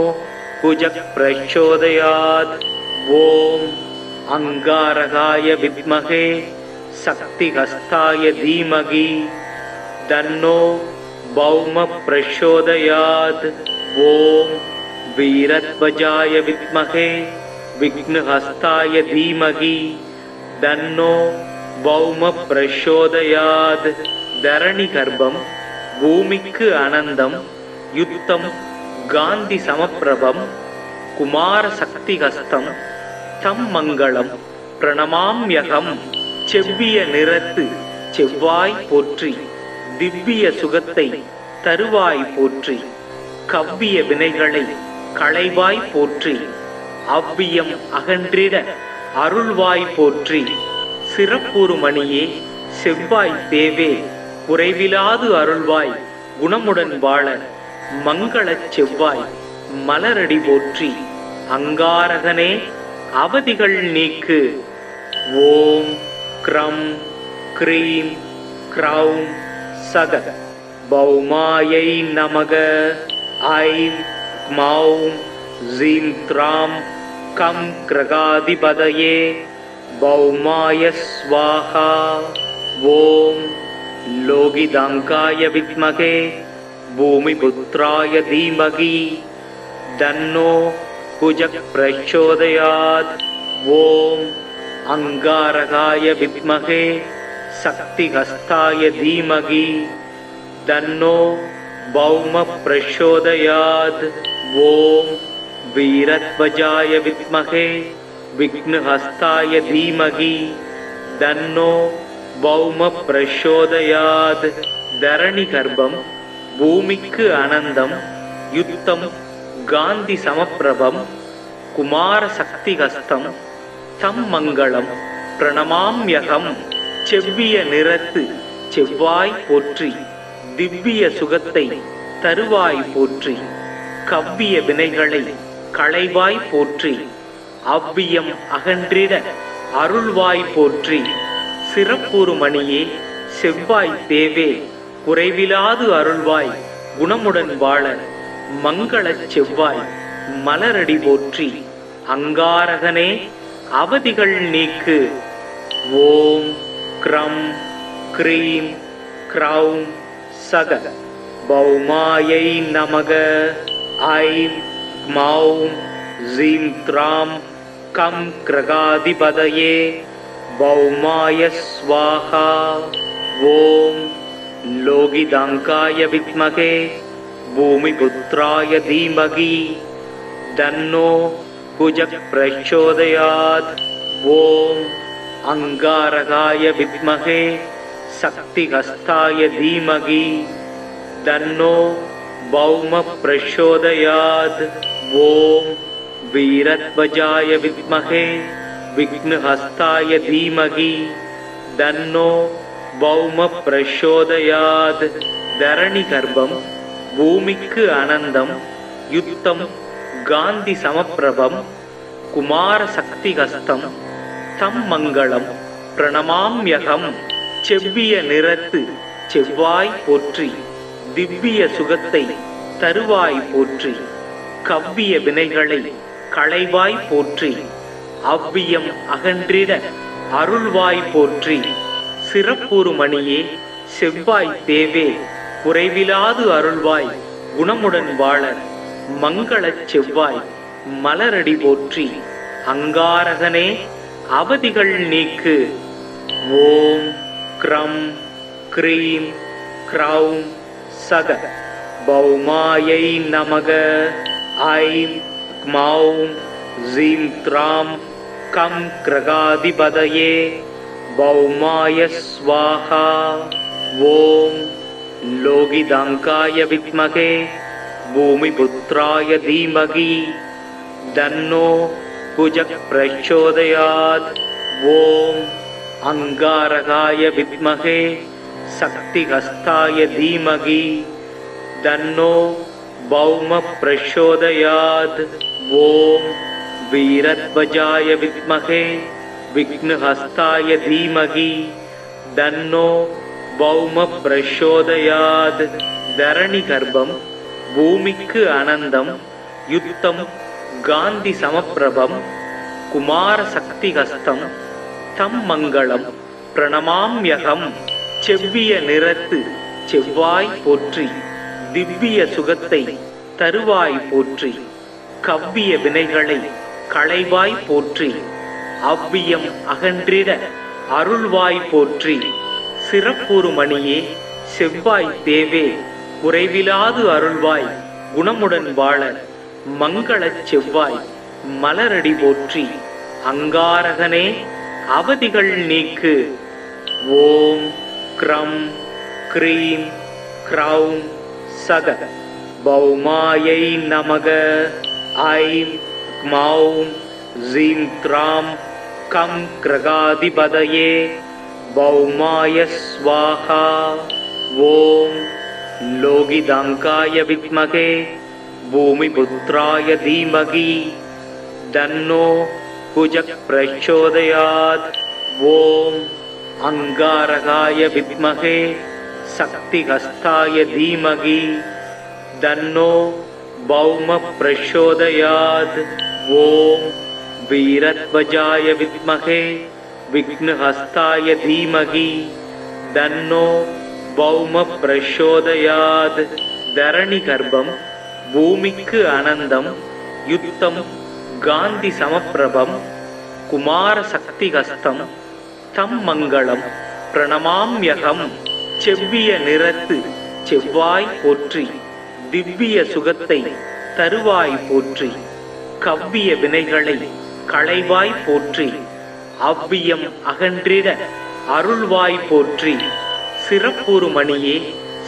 குஜக் பிரச்சோதயாத். ஓம் அங்காரகாய வித்மகே சக்திஹஸ்தாய தீமகி தன்னோ பௌம பிரச்சோதயாத். ஓம் வீரத்வஜாய வித்மகே விக்னஹஸ்தாய தீமகி தன்னோ பௌம பிரச்சோதயாத். தரணி கர்ப்பம் பூமிக்கு அனந்தம் யுத்தம் காந்தி சமப்பிரபம் குமார சக்தி ஹஸ்தம் தம் மங்களம் பிரணமாம்யகம். செவ்விய நிறத்து செவ்வாய் போற்றி, திவ்ய சுகத்தை தருவாய் போற்றி, கவ்விய வினைகளை களைவாய் போற்றி அவ்வியம் அகன்றிட அருள்வாய் போற்றி சிறப்புறுமணியே செவ்வாய் தேவே குறைவிலாது அருள்வாய் குணமுடன் வாழ மங்களச் செவ்வாய் மலரடி போற்றி அங்காரகனே அவதிகள் நீக்கு. ஓம் க்ரம் க்ரீம் க்ரௌம் சக பௌமாயை நமக. ஐம் க்மௌம் ஸீம் த்ராம் கம் க்ரகாதிபதயே பௌமாய ஸ்வாஹா. ஓம் லோகிதாங்காய வித்மகே பூமிபுத்ராய தீமகி தன்னோ குஜக் பிரச்சோதயாத். ஓம் அங்காரகாய வித்மகே சக்திஹஸ்தாய தீமகி தன்னோ பௌம பிரச்சோதயாத். ஓம் வீரத்வஜாய வித்மகே விக்னஹஸ்தாய தீமகி தன்னோ பௌம பிரச்சோதயாத். தரணி கர்ப்பம் பூமிக்கு அனந்தம் யுத்தம் காந்தி சமப்பிரபம் குமார சக்திஹஸ்தம் தம் மங்களம் பிரணமாம்யகம். செவ்விய நிறத்து செவ்வாய் போற்றி திவ்ய சுகத்தை தருவாய் போற்றி கவ்விய வினைகளை களைவாய் போற்றி அவ்வியம் அகன்றிட அருள்வாய் போற்றி சிறப்புறுமணியே செவ்வாய் தேவே குறைவிலாது அருள்வாய் குணமுடன் வாழ மங்களச் செவ்வாய் மலரடி போற்றி அங்காரகனே அவதிகள் நீக்கு. ஓம் க்ரம் க்ரீம் க்ரௌம் சக பௌமாயை நமக. ஐம் க்மௌம் ஸீம் த்ராம் கம் க்ரகாதிபதயே பௌமாய ஸ்வாஹா. ஓம் லோகிதாங்காய வித்மகே பூமிபுத்ராய தீமகி தன்னோ குஜக் பிரச்சோதயாத். ஓம் அங்காரகாய வித்மகே சக்திஹஸ்தாய தீமகி தன்னோ பௌம பிரச்சோதயாத். ஓம் வீரத்வஜாய வித்மகே விக்னஹஸ்தாய தீமகி தன்னோ பௌம பிரச்சோதயாத். தரணி கர்ப்பம் பூமிக்கு அனந்தம் யுத்தம் காந்தி சமப்பிரபம் குமார சக்திஹஸ்தம் தம் மங்களம் பிரணமாம்யகம். செவ்விய நிறத்து செவ்வாய் போற்றி திவ்ய சுகத்தை தருவாய் போற்றி கவ்விய வினைகளை களைவாய் போற்றி அவ்வியம் அகன்றிட அருள்வாய் போற்றி சிறப்புறுமணியே செவ்வாய் தேவே குறைவிலாது அருள்வாய் குணமுடன் வாழ மங்களச் செவ்வாய் மலரடி போற்றி அங்காரகனே அவதிகள் நீக்கு. ஓம் க்ரம் க்ரீம் க்ரௌம் சக பௌமாயை நமக. ஐம் க்மௌம் ஸீம் த்ராம் கம் க்ரகாதிபதயே பௌமாய ஸ்வாஹா. ஓம் லோகிதாங்காய வித்மகே பூமிபுத்ராய தீமகி தன்னோ குஜக் பிரச்சோதயாத். ஓம் அங்காரகாய வித்மகே சக்திஹஸ்தாய தீமகி தன்னோ பௌம பிரச்சோதயாத். ஓம் வீரத்வஜாய வித்மகே விக்னஹஸ்தாய தீமகி தன்னோ பௌம பிரச்சோதயாத். தரணி கர்ப்பம் பூமிக்கு அனந்தம் யுத்தம் காந்தி சமப்பிரபம் குமார சக்திஹஸ்தம் தம் மங்களம் பிரணமாம்யகம். செவ்விய நிறத்து செவ்வாய் போற்றி திவ்ய சுகத்தை தருவாய் போற்றி கவ்விய வினைகளை களைவாய் போற்றி அவ்வியம் அகன்றிட அருள்வாய் போற்றி சிறப்புறுமணியே செவ்வாய் தேவே குறைவிலாது அருள்வாய் குணமுடன் வாழ மங்களச் செவ்வாய் மலரடி போற்றி அங்காரகனே அவதிகள் நீக்கு. ஓம் க்ரம் க்ரீம் க்ரௌம் சக பௌமாயை நமக. ஐம் க்மௌம் ஜீம் த்ராம் கம் கிரகாதிபதயே பௌமாய ஸ்வாஹா. ஓம் லோகிதாங்காய வித்மகே பூமிபுத்ராய தீமகி தன்னோ குஜக் பிரச்சோதயாத். ஓம் அங்காரகாய வித்மகே சக்திஹஸ்தாய தீமகி தன்னோ பௌம பிரச்சோதயாத். ஓம் வீரத்வஜாய வித்மகே விக்னஹஸ்தாய தீமகி தன்னோ பௌம பிரச்சோதயாத். தரணி கர்ப்பம் பூமிக்கு அனந்தம் யுத்தம் காந்தி சமப்பிரபம் குமார சக்திஹஸ்தம் தம் மங்களம் பிரணமாம்யகம். செவ்விய நிறத்து செவ்வாய் போற்றி திவ்ய சுகத்தை தருவாய் போற்றி. கவ்விய வினைகளை களைவாய் போற்றி அவ்வியம் அகன்றிட அருள்வாய் போற்றி. சிறப்புறுமணியே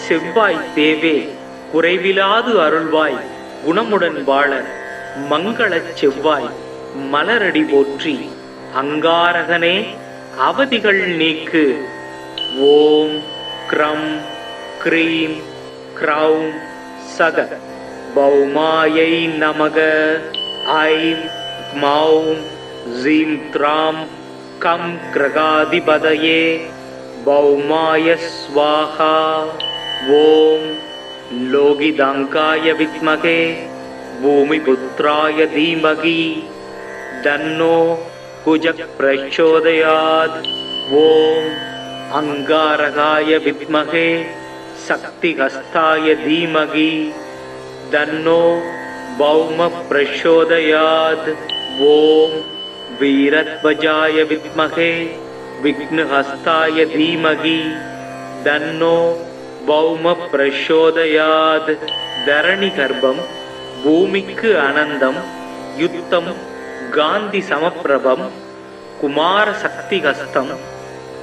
செவ்வாய் தேவே குறைவிலாது அருள்வாய் குணமுடன் வாழ மங்களச் செவ்வாய் மலரடி போற்றி. அங்காரகனே அவதிகள் நீக்கு. ஓம் க்ரம் க்ரீம் க்ரௌம் சக பௌமாயை நமக. ஐம் க்மௌம் ஜீம் த்ராம் கம் கிரகாதிபதயே பௌமாய ஸ்வாஹா. ஓம் லோகிதாங்காய வித்மகே பூமிபுத்ராய தீமகி தன்னோ குஜக் பிரச்சோதயாத். ஓம் அங்காரகாய வித்மகே சக்திஹஸ்தாய தீமகி தன்னோ பௌம பிரச்சோதயாத். ஓம் வீரத்வஜாய வித்மகே விக்னஹஸ்தாய தீமகி தன்னோ பௌம பிரச்சோதயாத். தரணி கர்ப்பம் பூமிக்கு அனந்தம் யுத்தம் காந்தி சமப்பிரபம் குமார சக்திஹஸ்தம்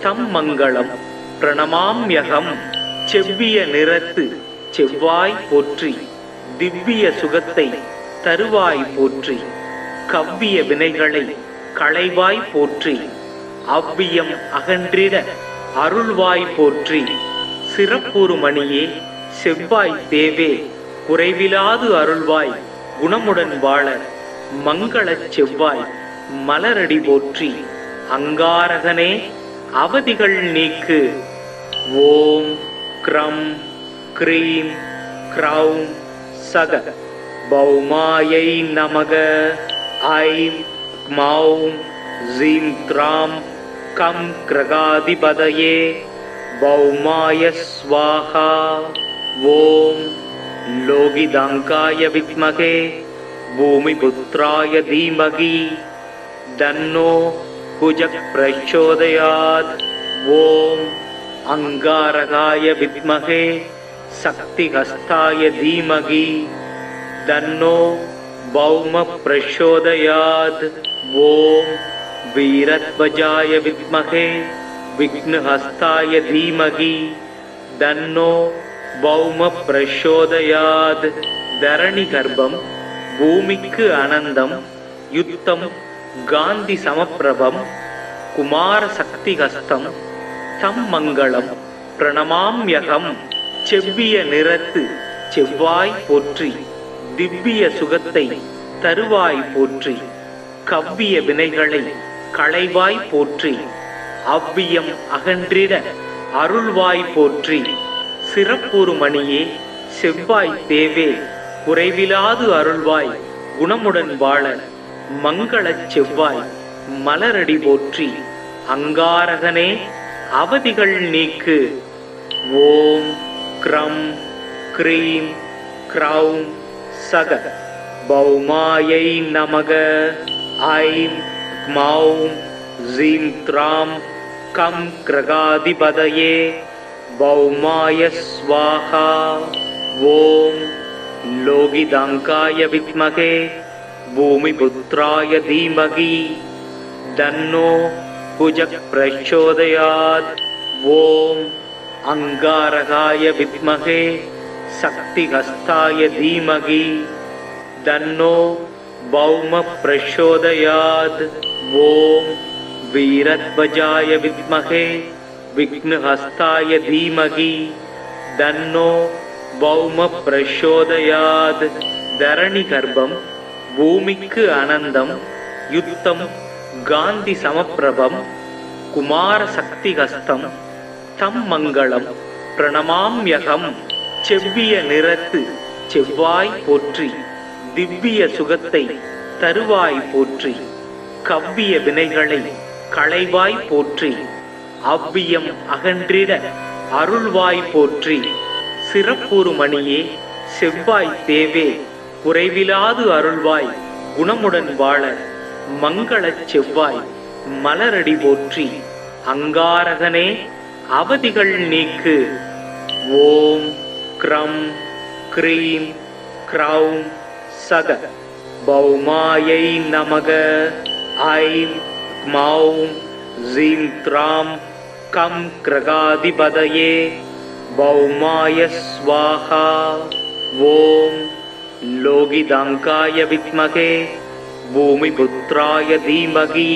தம் மங்களம் பிரணமாம்யகம். செவ்விய நிறத்து செவ்வாய் போற்றி திவ்ய சுகத்தை தருவாய் போற்றி. கவ்விய வினைகளை களைவாய் போற்றி அவ்வியம் அகன்றிட அருள்வாய் போற்றி. சிறப்புறுமணியே செவ்வாய் தேவே குறைவிலாது அருள்வாய் குணமுடன் வாழ மங்களச் செவ்வாய் மலரடி போற்றி. அங்காரகனே அவதிகள் நீக்கு. ஓம் க்ரம் க்ரீம் க்ரௌம் சக பௌமாயை நமக. ஐம் க்மௌம் ஜீம் த்ராம் கம் கிரகாதிபதயே பௌமாய ஸ்வாஹா. ஓம் லோகிதாங்காய வித்மகே பூமிபுத்ராய தீமகி தன்னோ குஜக் பிரச்சோதயாத். ஓம் அங்காரகாய வித்மகே சக்திஹஸ்தாய தீமகி தன்னோ பௌம பிரச்சோதயாத். ஓம் வீரத்வஜாய வித்மகே விக்னஹஸ்தாய தீமகி தன்னோ பௌம பிரச்சோதயாத். தரணி கர்ப்பம் பூமிக்கு அனந்தம் யுத்தம் காந்தி சமப்பிரபம் குமார சக்திஹஸ்தம் தம் மங்களம் பிரணமாம்யகம். செவ்விய நிறத்து செவ்வாய் போற்றி திவ்ய சுகத்தை தருவாய் போற்றி. கவ்விய வினைகளை களைவாய் போற்றி அவ்வியம் அகன்றிட அருள்வாய் போற்றி. சிறப்புறுமணியே செவ்வாய் தேவே குறைவிலாது அருள்வாய் குணமுடன் வாழ மங்களச் செவ்வாய் மலரடி போற்றி. அங்காரகனே அவதிகள் நீக்கு. ஓம் க்ரம் க்ரீம் க்ரௌம் சக பௌமாயை நமக. ஐம் க்மௌம் ஜீம் த்ராம் கம் கிரகாதிபதயே பௌமாய ஸ்வாஹா. ஓம் லோகிதாங்காய வித்மகே பூமிபுத்ராய தீமகி தன்னோ குஜக் பிரச்சோதயாத். ஓம் அங்காரகாய வித்மகே शक्तिहस्ताय धीमहि तन्नो भौम प्रचोदयात्। ओम वीरध्वजाय विद्महे विघ्नहस्ताय धीमहि तन्नो भौम प्रचोदयात्। धरणि गर्भम பூமிக்கு அனந்தம் யுத்தம் காந்தி சமப்பிரபம் குமார சக்தி ஹஸ்தம் தம் மங்களம் பிரணமாம்யகம்। செவ்விய நிறத்து செவ்வாய் போற்றி திவ்ய சுகத்தை தருவாய் போற்றி கவ்விய வினைகளை களைவாய் போற்றி அவ்வியம் அகன்றிட அருள்வாய் போற்றி சிறப்புறு மணியே செவ்வாய் தேவே குறைவிலாது அருள்வாய் குணமுடன் வாழ மங்களச் செவ்வாய் மலரடி போற்றி அங்காரகனே அவதிகள் நீக்கு। ஓம் க்ரம் க்ரீம் க்ரௌம் சக பௌமாயை நமக। ஐம் க்மௌம் ஸீம் த்ராம் கம் க்ரகாதிபதயே பௌமாய ஸ்வாஹா। ஓம் லோகிதாங்காய வித்மகே பூமிபுத்ராய தீமகி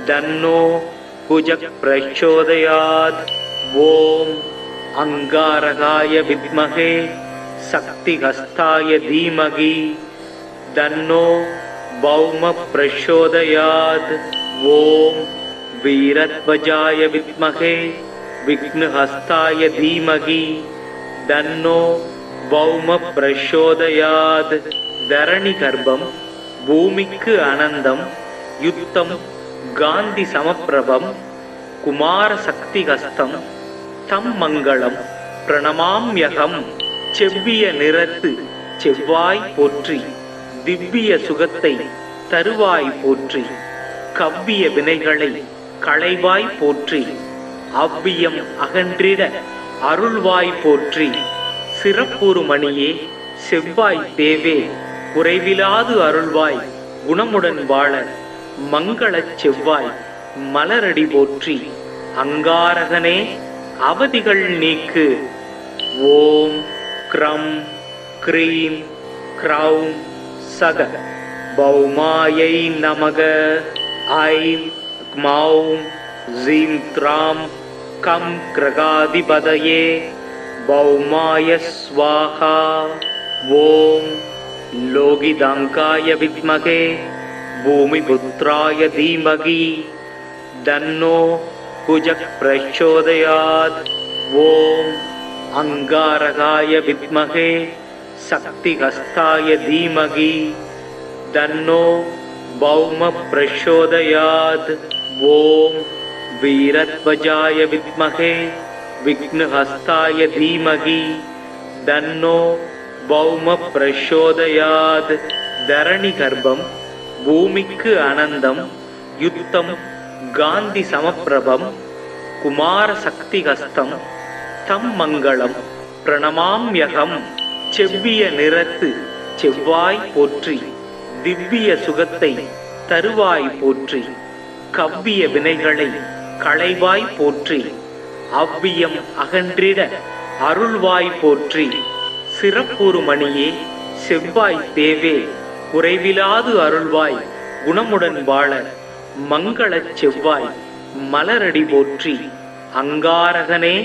தன்னோ குஜக் பிரச்சோதயாத்। ஓம் அங்காரகாய வித்மகே சக்திஹஸ்தாய தீமகி தன்னோ பௌம பிரச்சோதயாத்। ஓம் வீரத்வஜாய வித்மகே விக்னஹஸ்தாய தீமகி தன்னோ பௌம பிரச்சோதயாத்। தரணி கர்ப்பம் பூமிக்கு அனந்தம் யுத்தம் காந்தி சமப்பிரபம் குமார சக்தி ஹஸ்தம் தம் மங்களம் பிரணமாம்யகம்। செவ்விய நிறத்து செவ்வாய் போற்றி திவ்ய சுகத்தை தருவாய் போற்றி கவ்விய வினைகளை களைவாய் போற்றி அவ்வியம் அகன்றிட அருள்வாய் போற்றி சிறப்புறு மணியே செவ்வாய் தேவே குறைவிலாது அருள்வாய் குணமுடன் வாழ மங்களச் செவ்வாய் மலரடி போற்றி அங்காரகனே அவதிகள் நீக்கு। ஓம் க்ரம் க்ரீம் க்ரௌம் சக பௌமாயை நமக। ஐம் க்மௌம் ஸீம் த்ராம் கம் க்ரகாதிபதயே பௌமாய ஸ்வாஹா। ஓம் லோகிதாங்காய வித்மகே பூமிபுத்ராய தீமகி தன்னோ குஜக் பிரச்சோதயாத்। ஓம் அங்காரகாய வித்மகே சக்திஹஸ்தாய தீமகி தன்னோ பௌம பிரச்சோதயாத்। ஓம் வீரத்வஜாய வித்மகே விக்னஹஸ்தாய தீமகி தன்னோ பௌம பிரச்சோதயாத்। தரணி கர்ப்பம் பூமிக்கு அனந்தம் யுத்தம் காந்தி சமப்பிரபம் குமார சக்தி ஹஸ்தம் தம் மங்களம் பிரணமாம்யகம்। செவ்விய நிறத்து செவ்வாய் போற்றி திவ்ய சுகத்தை தருவாய் போற்றி கவ்விய வினைகளை களைவாய் போற்றி அவ்வியம் அகன்றிட அருள்வாய் போற்றி சிறப்புறு மணியே செவ்வாய் தேவே குறைவிலாது அருள்வாய் குணமுடன் வாழ மங்களச் செவ்வாய் மலரடி போற்றி அங்காரகனே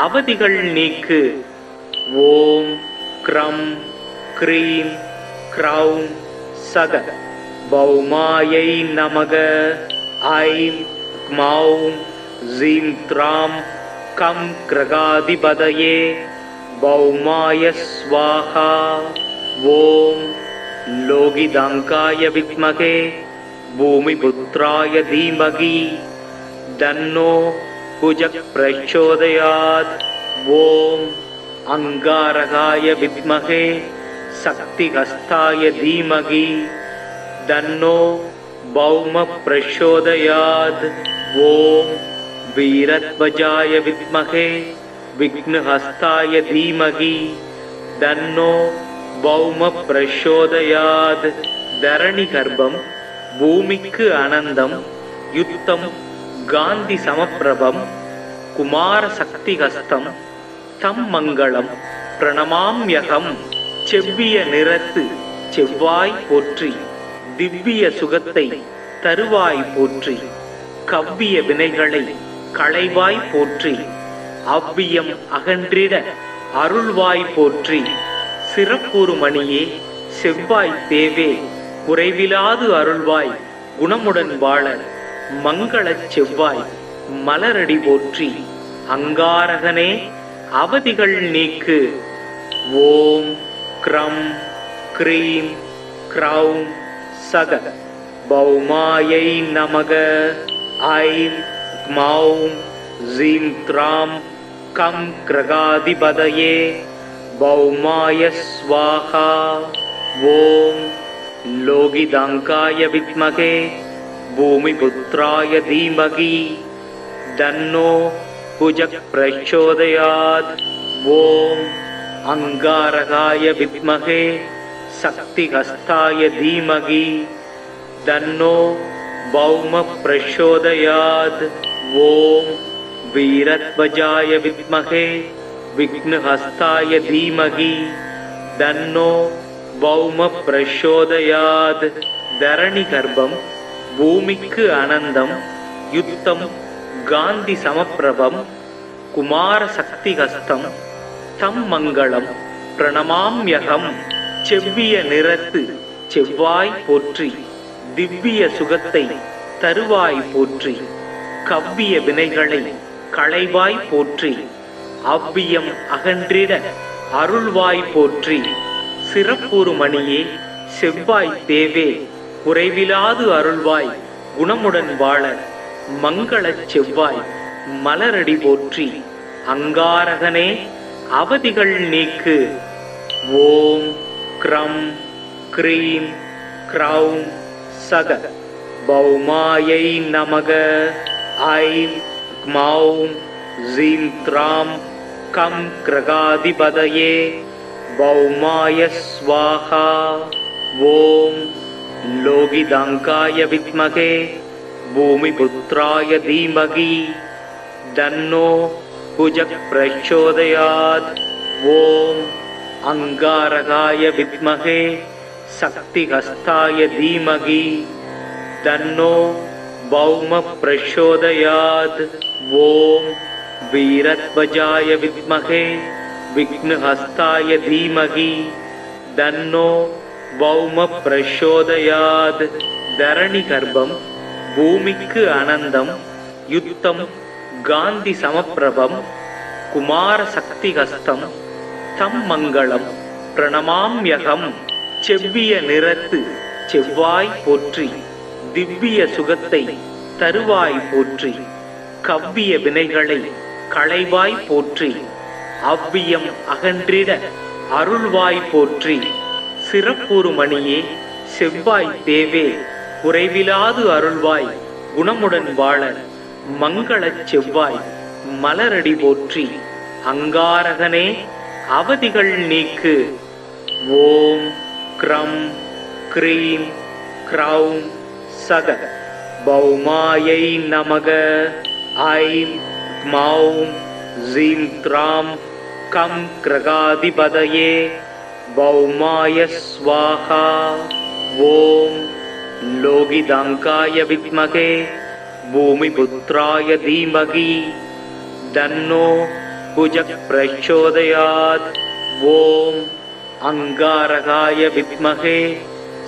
அவதிகள் நீக்கு। ஓம் க்ரம் க்ரீம் க்ரௌம் சக பௌமாயை நமக। ஐம் க்மௌம் ஸீம் த்ராம் கம் க்ரகாதிபதயே பௌமாய ஸ்வாஹா। ஓம் லோகிதாங்காய வித்மகே பூமிபுத்ராய தீமகி தன்னோ குஜக் பிரச்சோதயாத்। ஓம் அங்காரகாய வித்மகே சக்திஹஸ்தாய தீமகி தன்னோ பௌம பிரச்சோதயாத்। ஓம் வீரத்வஜாய வித்மகே விக்னஹஸ்தாய தீமகி தன்னோ பௌம பிரச்சோதயாத்। தரணி கர்ப்பம் பூமிக்கு அனந்தம் யுத்தம் காந்தி சமப்பிரபம் குமார சக்தி ஹஸ்தம் தம் மங்களம் பிரணமாம்யகம். செவ்விய நிறத்து செவ்வாய் போற்றி. திவ்ய சுகத்தை தருவாய் போற்றி. கவ்விய வினைகளை களைவாய் போற்றி. அவ்வியம் அகன்றிட அருள்வாய் போற்றி. சிறப்புறு மணியே செவ்வாய் தேவே குறைவிலாது அருள்வாய் குணமுடன் வாழ மங்களச் செவ்வாய் மலரடி போற்றி. அங்காரகனே அவதிகள் நீக்கு. ஓம் க்ரம் க்ரீம் க்ரௌம் சக பௌமாயை நமக. ஐம் க்மௌம் ஸீம் த்ராம் கம் க்ரகாதிபதயே பௌமாய ஸ்வாஹா. ஓம் லோகிதாங்காய வித்மகே பூமிபுத்ராய தீமகி தன்னோ குஜக் பிரச்சோதயாத். ஓம் அங்காரகாய வித்மகே சக்திஹஸ்தாய தீமகி தன்னோ பௌம பிரச்சோதயாத். ஓம் வீரத்வஜாய வித்மகே விக்னஹஸ்தாய தீமகி தன்னோ பௌம பிரச்சோதயாத். தரணி கர்ப்பம் பூமிக்கு அனந்தம். யுத்தம் காந்தி சமப்பிரபம். குமார சக்தி ஹஸ்தம் தம் மங்களம் பிரணமாம்யகம். செவ்விய நிறத்து செவ்வாய் போற்றி. திவ்ய சுகத்தை தருவாய் போற்றி. கவ்விய வினைகளை களைவாய் போற்றி. அவ்வியம் அகன்றிட அருள்வாய் போற்றி. சிறப்புறு மணியே செவ்வாய் தேவே குறைவிலாது அருள்வாய் குணமுடன் வாழ மங்களச் செவ்வாய் மலரடி போற்றி. அங்காரகனே அவதிகள் நீக்கு. ஓம் க்ரம் க்ரீம் க்ரௌம் சக பௌமாயை நமக. ஐம் க்மௌம் ஸீம் த்ராம் கம் க்ரகாதிபதயே பௌமாய ஸ்வாஹா. ஓம் லோகிதாங்காய வித்மகே பூமிபுத்ராய தீமகி தன்னோ குஜக் பிரச்சோதயாத். ஓம் அங்காரகாய வித்மகே சக்திஹஸ்தாய தீமகி தன்னோ பௌம பிரச்சோதயாத். ஓம் வீரத்வஜாய வித்மகே விக்னஹஸ்தாய தீமகி தன்னோ பௌம பிரச்சோதயாத். தரணி கர்ப்பம் பூமிக்கு அனந்தம். யுத்தம் காந்தி சமப்பிரபம். குமார சக்தி ஹஸ்தம் தம் மங்களம் பிரணமாம்யகம். செவ்விய நிறத்து செவ்வாய் போற்றி. திவ்ய சுகத்தை தருவாய் போற்றி. கவ்விய வினைகளை களைவாய் போற்றி. அவ்வியம் அகன்றிட அருள்வாய் போற்றி. சிறப்புறு மணியே செவ்வாய் தேவே குறைவிலாது அருள்வாய் குணமுடன் வாழ மங்களச் செவ்வாய் மலரடி போற்றி. அங்காரகனே அவதிகள் நீக்கு. ஓம் க்ரம் க்ரீம் க்ரௌம் சக பௌமாயை நமக. ஐம் க்மௌம் ஸீம் த்ராம் கம் க்ரகாதிபதயே பௌமாய ஸ்வாஹா. ஓம் லோகிதாங்காய வித்மகே பூமிபுத்ராய தீமகி தன்னோ குஜக் பிரச்சோதயாத். ஓம் அங்காரகாய வித்மகே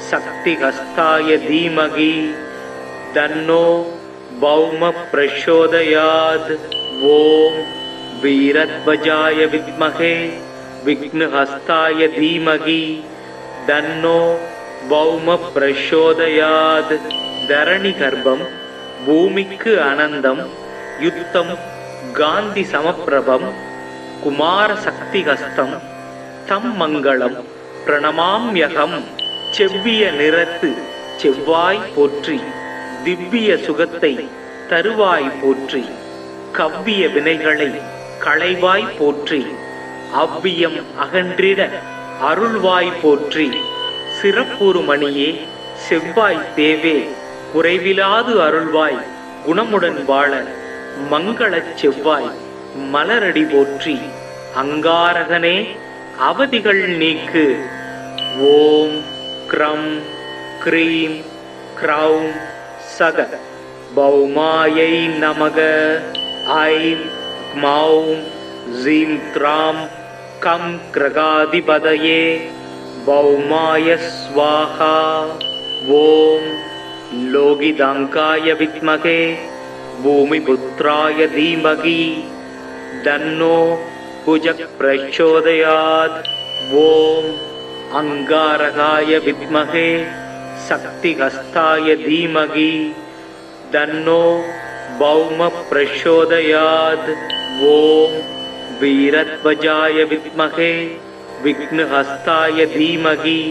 சக்திஹஸ்தாய தீமகி தன்னோ பௌம பிரச்சோதயாத். ஓம் வீரத்வஜாய வித்மகே விக்னஹஸ்தாய தீமகி தன்னோ பௌம பிரச்சோதயாத். தரணி கர்ப்பம் பூமிக்கு அனந்தம். யுத்தம் காந்தி சமப்பிரபம். குமார சக்தி ஹஸ்தம் தம் மங்களம் பிரணமாம்யகம். செவ்விய நிறத்து செவ்வாய் போற்றி. திவ்ய சுகத்தை தருவாய் போற்றி. கவ்விய வினைகளை களைவாய் போற்றி. அவ்வியம் அகன்றிட அருள்வாய் போற்றி. சிறப்புறு மணியே செவ்வாய் தேவே குறைவிலாது அருள்வாய் குணமுடன் வாழ மங்களச் செவ்வாய் மலரடி போற்றி. அங்காரகனே அவதிகள் நீக்கு. ஓம் க்ரம் க்ரீம் க்ரௌம் சக பௌமாயை நமக. ஐம் க்மௌம் ஜீம் த்ராம் கம் கிரகாதிபதயே பௌமாய ஸ்வாஹா. ஓம் லோகிதாங்காய வித்மகே பூமிபுத்ராய தீமகி தன்னோ குஜக் பிரச்சோதயாத். ஓம் அங்காரகாய வித்மகே சக்திஹஸ்தாய தீமகி தன்னோ பௌம பிரச்சோதயாத். ஓம் வீரத்வஜாய வித்மகே விக்னஹஸ்தாய தீமகி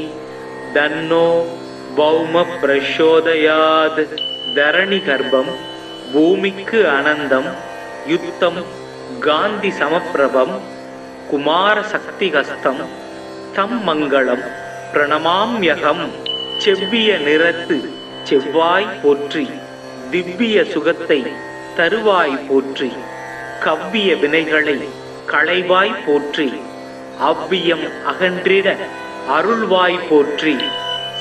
தன்னோ பௌம பிரச்சோதயாத். தரணி கர்ப்பம் பூமிக்கு அனந்தம் யுத்தம் காந்தி சமப்பிரபம் குமார சக்திஹஸ்தம் தம் மங்களம் பிரணமாம்யகம். செவ்விய நிறத்து செவ்வாய் போற்றி திவ்ய சுகத்தை தருவாய் போற்றி. கவ்விய வினைகளை களைவாய் போற்றி. அவ்வியம் அகன்றிட அருள்வாய் போற்றி.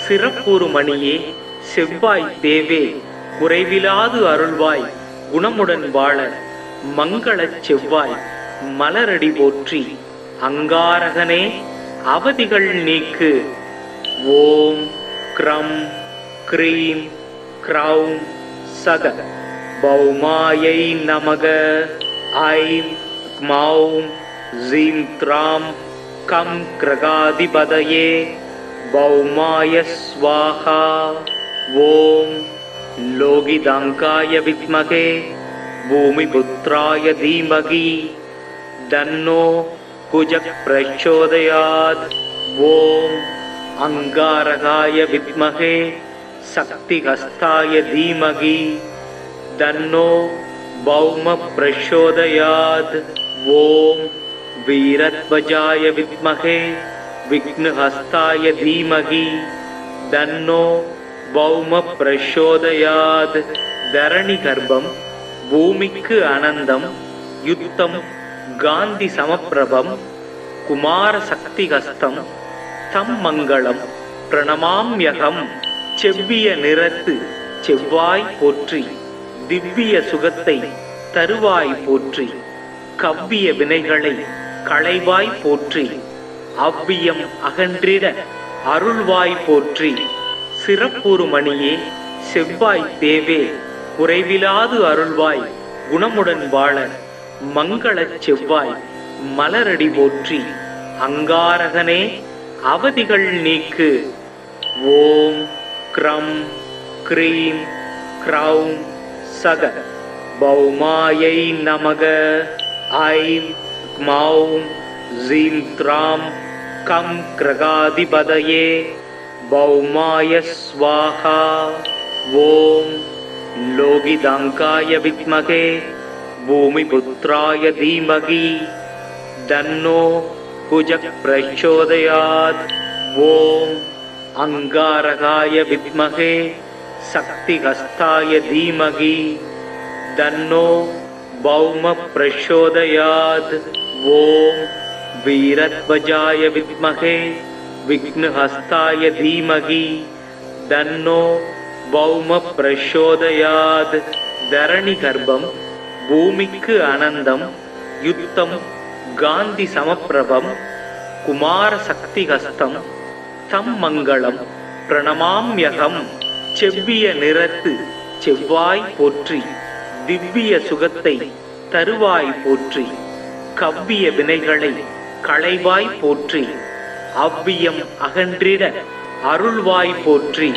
சிறப்புறு மணியே செவ்வாய் தேவே குறைவிலாது அருள்வாய் குணமுடன் வாழ மங்களச் செவ்வாய் மலரடி போற்றி. அங்காரகனே அவதிகள் நீக்கு. ஓம் க்ரம் க்ரீம் க்ரௌம் சக பௌமாயை நமக. ஐம் க்மௌம் ஜீம் த்ராம் கம் கிரகாதிபதயே பௌமாய ஸ்வாஹா. ஓம் லோகிதாங்காய வித்மகே பூமிபுத்ராய தீமகி தன்னோ குஜக் பிரச்சோதயாத். ஓம் அங்காரகாய வித்மகே சக்திஹஸ்தாய தீமகி தன்னோ பௌம பிரச்சோதயாத். ஓம் வீரத்வஜாய வித்மகே விக்னஹஸ்தாய தீமகி தன்னோ பௌம பிரச்சோதயாத். தரணி கர்ப்பம் பூமிக்கு அனந்தம் யுத்தம் காந்தி சமப்பிரபம் குமார சக்திஹஸ்தம் தம் மங்களம் பிரணமாம்யகம். செவ்விய நிறத்து செவ்வாய் போற்றி திவ்ய சுகத்தை தருவாய் போற்றி. கவ்விய வினைகளை களைவாய் போற்றி. அவ்வியம் அகன்றிட அருள்வாய் போற்றி. சிறப்புறு மணியே செவ்வாய் தேவே குறைவிலாது அருள்வாய் குணமுடன் வாழ மங்களச் செவ்வாய் மலரடி போற்றி. அங்காரகனே அவதிகள் நீக்கு. ஓம் க்ரம் க்ரீம் க்ரௌம் சக பௌமாயை நமக. ஐம் க்மௌம் ஜீம் த்ராம் கம் கிரகாதிபதயே பௌமாய ஸ்வாஹா. ஓம் லோகிதாங்காய வித்மகே பூமிபுத்ராய தீமகி தன்னோ குஜக் பிரச்சோதயாத். ஓம் அங்காரகாய வித்மகே சக்திஹஸ்தாய தீமகி தன்னோ பௌம பிரச்சோதயாத். ஓம் வீரத்வஜாய வித்மகே விக்னஹஸ்தாய தீமகி தன்னோ பௌம பிரச்சோதயாத். தரணி கர்ப்பம் பூமிக்கு அனந்தம் யுத்தம் காந்தி சமப்பிரபம் குமார சக்திஹஸ்தம் தம் மங்களம் பிரணமாம்யகம். செவ்விய நிறத்து செவ்வாய் போற்றி திவ்ய சுகத்தை தருவாய் போற்றி. கவ்விய வினைகளை களைவாய் போற்றி. அவ்வியம் அகன்றிட அருள்வாய் போற்றி.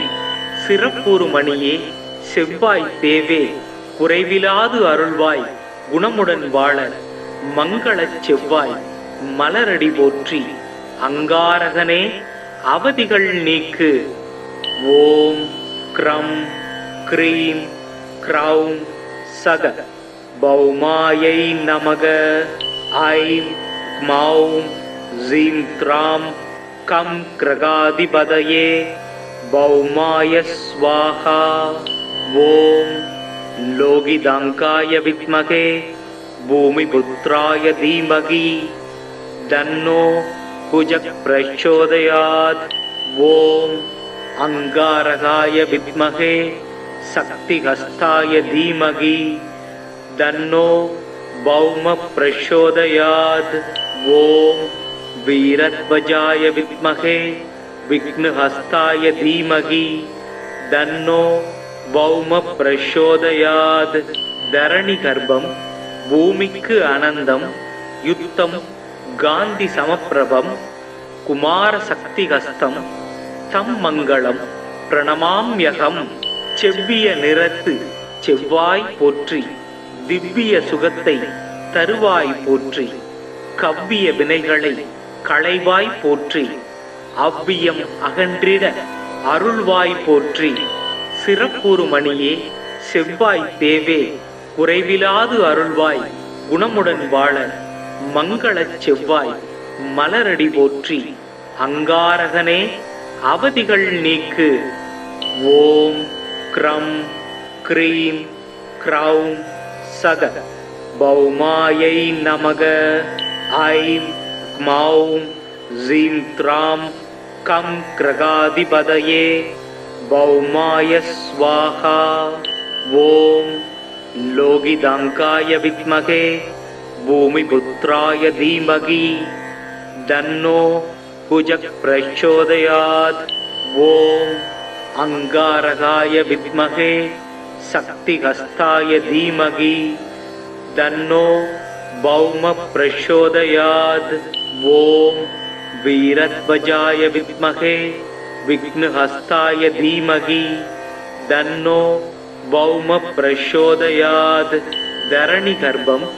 சிறப்புறு மணியே செவ்வாய் தேவே குறைவிலாது அருள்வாய் குணமுடன் வாழ மங்களச் செவ்வாய் மலரடி போற்றி. அங்காரகனே அவதிகள் நீக்கு. ஓம் க்ரம் க்ரீம் க்ரௌம் சக பௌமாயை நமக. ஐம் க்மௌம் ஜீம் த்ராம் கம் கிரகாதிபதயே பௌமாய ஸ்வாஹா. ஓம் லோகிதாங்காய வித்மகே பூமிபுத்ராய தீமகி தன்னோ भुजः प्रचोदयात्। ॐ अंगारकाय विद्महे शक्तिहस्ताय धीमहि तन्नो भौमः प्रचोदयात्। ॐ वीरध्वजाय विद्महे विघ्नहस्ताय धीमहि तन्नो भौमः प्रचोदयात्। धरणि गर्भं भूमिक्कु आनन्दं युद्धं गान्धि समप्रभं कुमार शक्तिहस्तं तं मङ्गलं प्रणमाम्यहम्। செவ்விய நிறத்து செவ்வாய் போற்றி, திவ்ய சுகத்தை தருவாய் போற்றி, கவ்விய வினைகளை களைவாய் போற்றி, அவ்வியம் அகன்றிட அருள்வாய் போற்றி, சிறப்புறு மணியே செவ்வாய் தேவே குறைவிலாது அருள்வாய் குணமுடன் வாழ மங்களச் செவ்வாய் மலரடி போற்றி, அங்காரகனே அவதிகள் நீக்கு. ஓம் க்ரம் க்ரீம் க்ரௌம் சக பௌமாயை நமக. ஐம் க்மௌம் ஜீம் த்ராம் கம் கிரகாதிபதயே பௌமாய ஸ்வாஹா. ஓம் லோகிதாங்காய வித்மகே பூமிபுத்ராய தீமகி தன்னோ भुजः प्रचोदयात्। ओम अंगारकाय विद्महे शक्तिहस्ताय धीमहि तन्नो भौमः प्रचोदयात्। ओम वीरध्वजाय विद्महे विघ्नहस्ताय धीमहि तन्नो भौमः प्रचोदयात्। धरणि गर्भं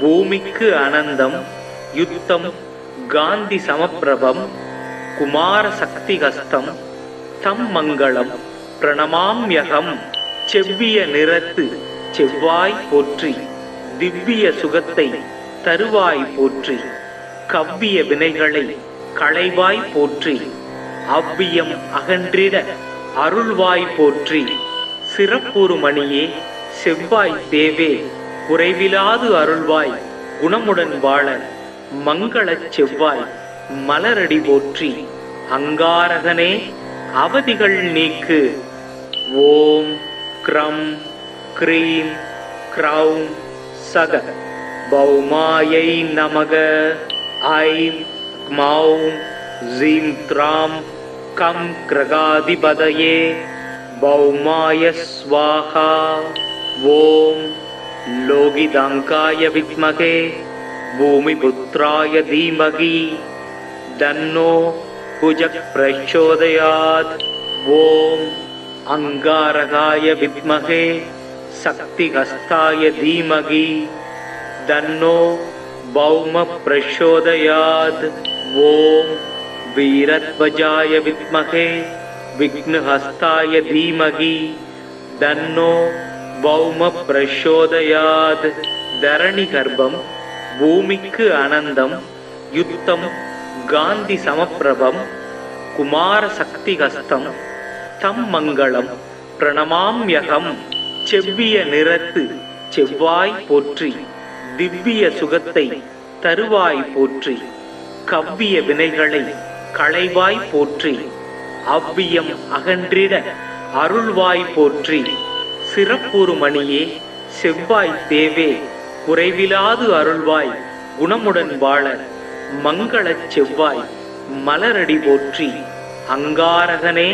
भूमिक्कु आनन्दं युद्धं गान्धि समप्रभं कुमार शक्तिहस्तं तं मङ्गलं प्रणमाम्यहम्। செவ்விய நிறத்து செவ்வாய் போற்றி, திவ்ய சுகத்தை தருவாய் போற்றி, கவ்விய வினைகளை களைவாய் போற்றி, அவ்வியம் அகன்றிட அருள்வாய் போற்றி, சிறப்புறு மணியே செவ்வாய் தேவே குறைவிலாது அருள்வாய் குணமுடன் வாழ மங்களச் செவ்வாய் மலரடி போற்றி, அங்காரகனே அவதிகள் நீக்கு. ஓம் க்ரம் க்ரீம் க்ரௌம் சக பௌமாயை நமக. ஐம் க்மௌம் ஜீம் த்ராம் கம் கிரகாதிபதயே பௌமாய ஸ்வாஹா. ஓம் லோகிதாங்காய வித்மகே பூமிபுத்ராய தீமகி தன்னோ भुजः प्रचोदयात्। ओम अंगारकाय विद्महे शक्तिहस्ताय धीमहि तन्नो भौमः प्रचोदयात्। ओम वीरध्वजाय विद्महे विघ्नहस्ताय धीमहि तन्नो भौमः प्रचोदयात्। धरणि गर्भं भूमिक्कु आनन्दं युद्धं गान्धि समप्रभं कुमार शक्तिहस्तं तं मङ्गलं प्रणमाम्यहम्। செவ்விய நிறத்து செவ்வாய் போற்றி, திவ்ய சுகத்தை தருவாய் போற்றி, கவ்விய வினைகளை களைவாய் போற்றி, அவ்வியம் அகன்றிட அருள்வாய் போற்றி, சிறப்புறு மணியே செவ்வாய் தேவே குறைவிலாது அருள்வாய் குணமுடன் வாழ மங்களச் செவ்வாய் மலரடி போற்றி, அங்காரகனே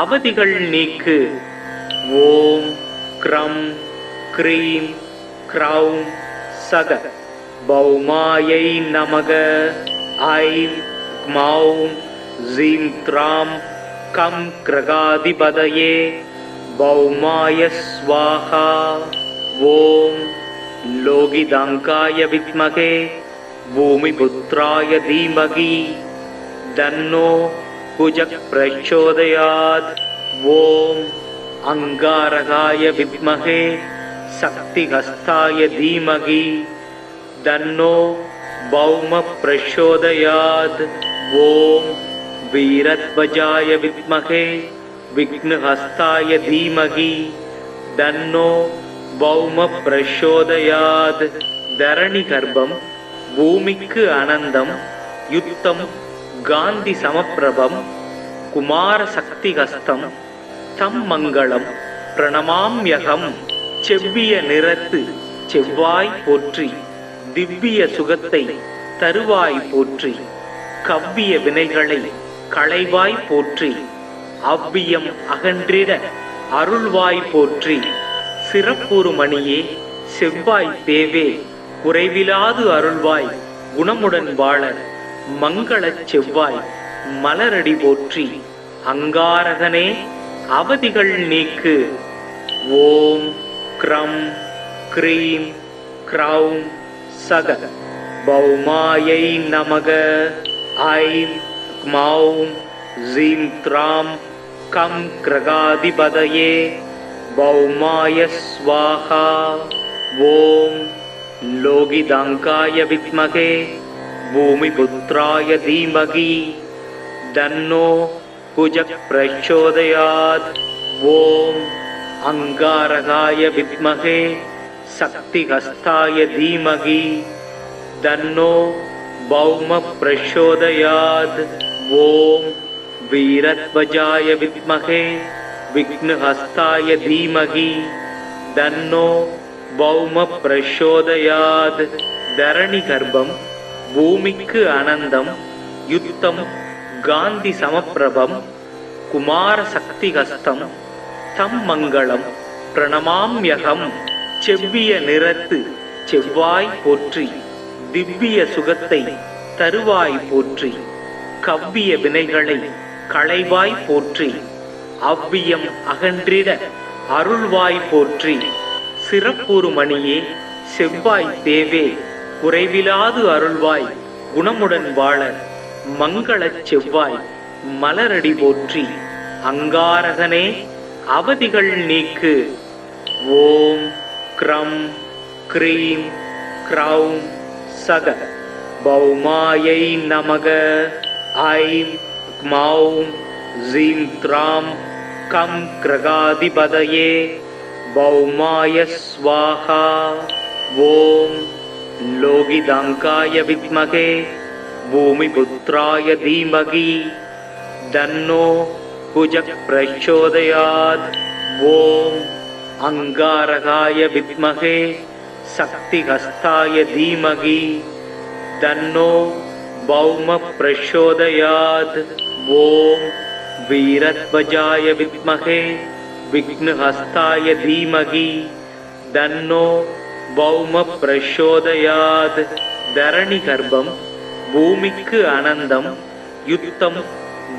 அவதிகள் நீக்கு. ஓம் க்ரம் க்ரீம் க்ரௌம் சக பௌமாயை நமக. ஐம் க்மௌம் ஜீம் த்ராம் கம் கிரகாதிபதயே பௌமாய ஸ்வாஹா. ஓம் லோகிதாங்காய வித்மகே பூமிபுத்ராய தீமகி தன்னோ भुजः प्रचोदयात्। ओम अंगारकाय विद्महे शक्तिहस्ताय धीमहि तन्नो भौमः प्रचोदयात्। ओम वीरध्वजाय विद्महे विघ्नहस्ताय धीमहि तन्नो भौमः प्रचोदयात्। धरणि गर्भं भूमिक्कु आनन्दं युद्धं காந்தி சமப்பிரபம் குமார சக்தி ஹஸ்தம் தம் மங்களம் பிரணமாம்யகம். செவ்விய நிறத்து செவ்வாய் போற்றி, திவ்ய சுகத்தை தருவாய் போற்றி, கவ்விய வினைகளை களைவாய் போற்றி, அவ்வியம் அகன்றிட அருள்வாய் போற்றி, சிறப்புறு மணியே செவ்வாய் தேவே குறைவிலாது அருள்வாய் குணமுடன் வாழ மங்களச் செவ்வாய் மலரடி போற்றி, அங்காரகனே அவதிகள் நீக்கு. ஓம் க்ரம் க்ரீம் க்ரௌம் சக பௌமாயை நமக. ஐம் க்மௌம் ஸீம் த்ராம் கம் க்ரகாதிபதயே பௌமாய ஸ்வாஹா. ஓம் லோகிதாங்காய வித்மகே பூமிபுத்ராய தீமகி தன்னோ குஜக் பிரச்சோதயாத். ஓம் அங்காரகாய வித்மகே சக்திஹஸ்தாய தீமகி தன்னோ பௌம பிரச்சோதயாத். ஓம் வீரத்வஜாய வித்மகே விக்னஹஸ்தாய தீமகி தன்னோ பௌம பிரச்சோதயாத். தரணி கர்ப்பம் பூமிக்கு அனந்தம் யுத்தம் காந்தி சமப்பிரபம் குமார சக்தி ஹஸ்தம் தம் மங்களம் பிரணமாம்யகம். செவ்விய நிறத்து செவ்வாய் போற்றி, திவ்ய சுகத்தை தருவாய் போற்றி, கவ்விய வினைகளை களைவாய் போற்றி, அவ்வியம் அகன்றிட அருள்வாய் போற்றி, சிறப்புறு மணியே செவ்வாய் தேவே குறைவிலாது அருள்வாய் குணமுடன் வாழ மங்களச் செவ்வாய் மலரடி போற்றி, அங்காரகனே அவதிகள் நீக்கு. ஓம் க்ரம் க்ரீம் க்ரௌம் சக பௌமாயை நமக. ஐம் க்மௌம் ஸீம் த்ராம் கம் க்ரகாதிபதயே பௌமாய ஸ்வாஹா. ஓம் லோகிதாங்காய வித்மகே பூமிபுத்ராய தீமகி தன்னோ குஜக் பிரச்சோதயாத். ஓம் அங்காரகாய வித்மகே சக்திஹஸ்தாய தீமகி தன்னோ பௌம பிரச்சோதயாத். ஓம் வீரத்வஜாய வித்மகே விக்னஹஸ்தாய தீமகி தன்னோ பௌம பிரச்சோதயாத். தரணி கர்ப்பம் பூமிக்கு அனந்தம் யுத்தம்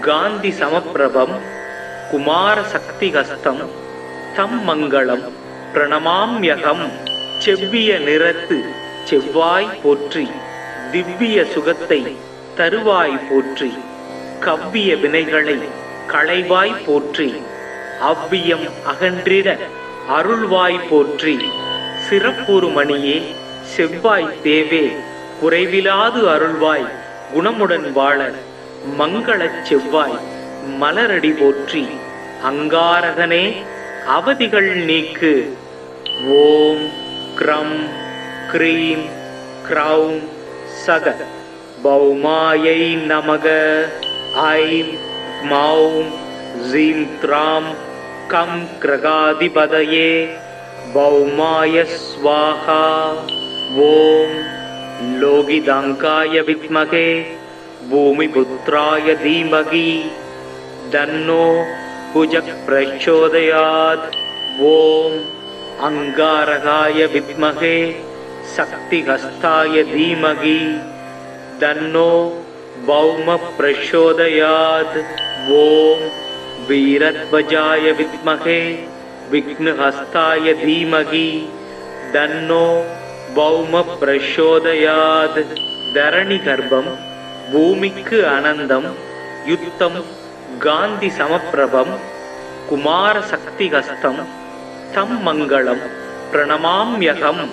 காந்தி சமப்பிரபம் குமார சக்தி ஹஸ்தம் தம் மங்களம் பிரணமாம்யகம். செவ்விய நிறத்து செவ்வாய் போற்றி, திவ்ய சுகத்தை தருவாய் போற்றி, கவ்விய வினைகளை களைவாய் போற்றி, அவ்வியம் அகன்றிட அருள்வாய் போற்றி, சிறப்புறு மணியே செவ்வாய் தேவே குறைவிலாது அருள்வாய் குணமுடன் வாழ மங்களச் செவ்வாய் மலரடி போற்றி, அங்காரகனே அவதிகள் நீக்கு. ஓம் க்ரம் க்ரீம் க்ரௌம் சக பௌமாயை நமக. ஐம் க்மௌம் ஸீம் த்ராம் கம் க்ரகாதிபதயே பௌமாய ஸ்வாஹா. ஓம் லோகிதாங்காய வித்மகே பூமிபுத்ராய தீமகி தன்னோ குஜக் பிரச்சோதயாத். ஓம் அங்காரகாய வித்மகே சக்திஹஸ்தாய தீமகி தன்னோ பௌம பிரச்சோதயாத். ஓம் வீரத்வஜாய வித்மகே விக்னஹஸ்தாய தீமகி தன்னோ பௌம பிரச்சோதயாத். தரணி கர்ப்பம் பூமிக்கு அனந்தம் யுத்தம் காந்தி சமப்பிரபம் குமார சக்தி ஹஸ்தம் தம் மங்களம் பிரணமாம்யகம்.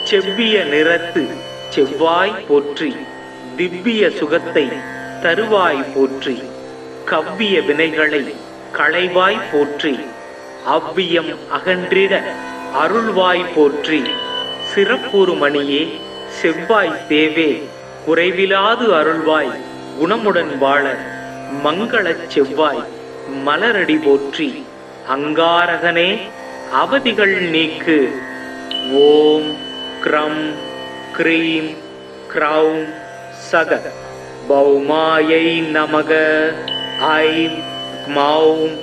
செவ்விய நிறத்து செவ்வாய் போற்றி, திவ்ய சுகத்தை தருவாய் போற்றி, கவ்விய வினைகளை களைவாய் போற்றி, அவ்வியம் அகன்றிட அருள்வாய் போற்றி, சிறப்புறு மணியே செவ்வாய் தேவே குறைவிலாது அருள்வாய் குணமுடன் வாழ மங்களச் செவ்வாய் மலரடி போற்றி. அங்காரகனே அவதிகள் நீக்கு. ஓம் க்ரம் க்ரீம் க்ரௌம் சக பௌமாயை நமக. ஐம் க்மௌம்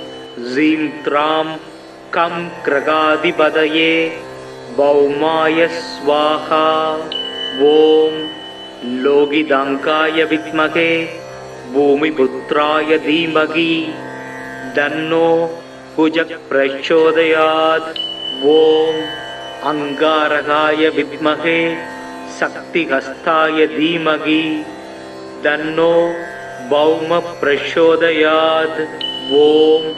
ஜீம் த்ராம் கம் கிரகாதிபதயே பௌமாய ஸ்வாஹா. ஓம் லோகிதாங்காய வித்மகே பூமிபுத்ராய தீமகி தன்னோ குஜக் பிரச்சோதயாத். ஓம் அங்காரகாய வித்மகே சக்திஹஸ்தாய தீமகி தன்னோ பௌம பிரச்சோதயாத். ஓம்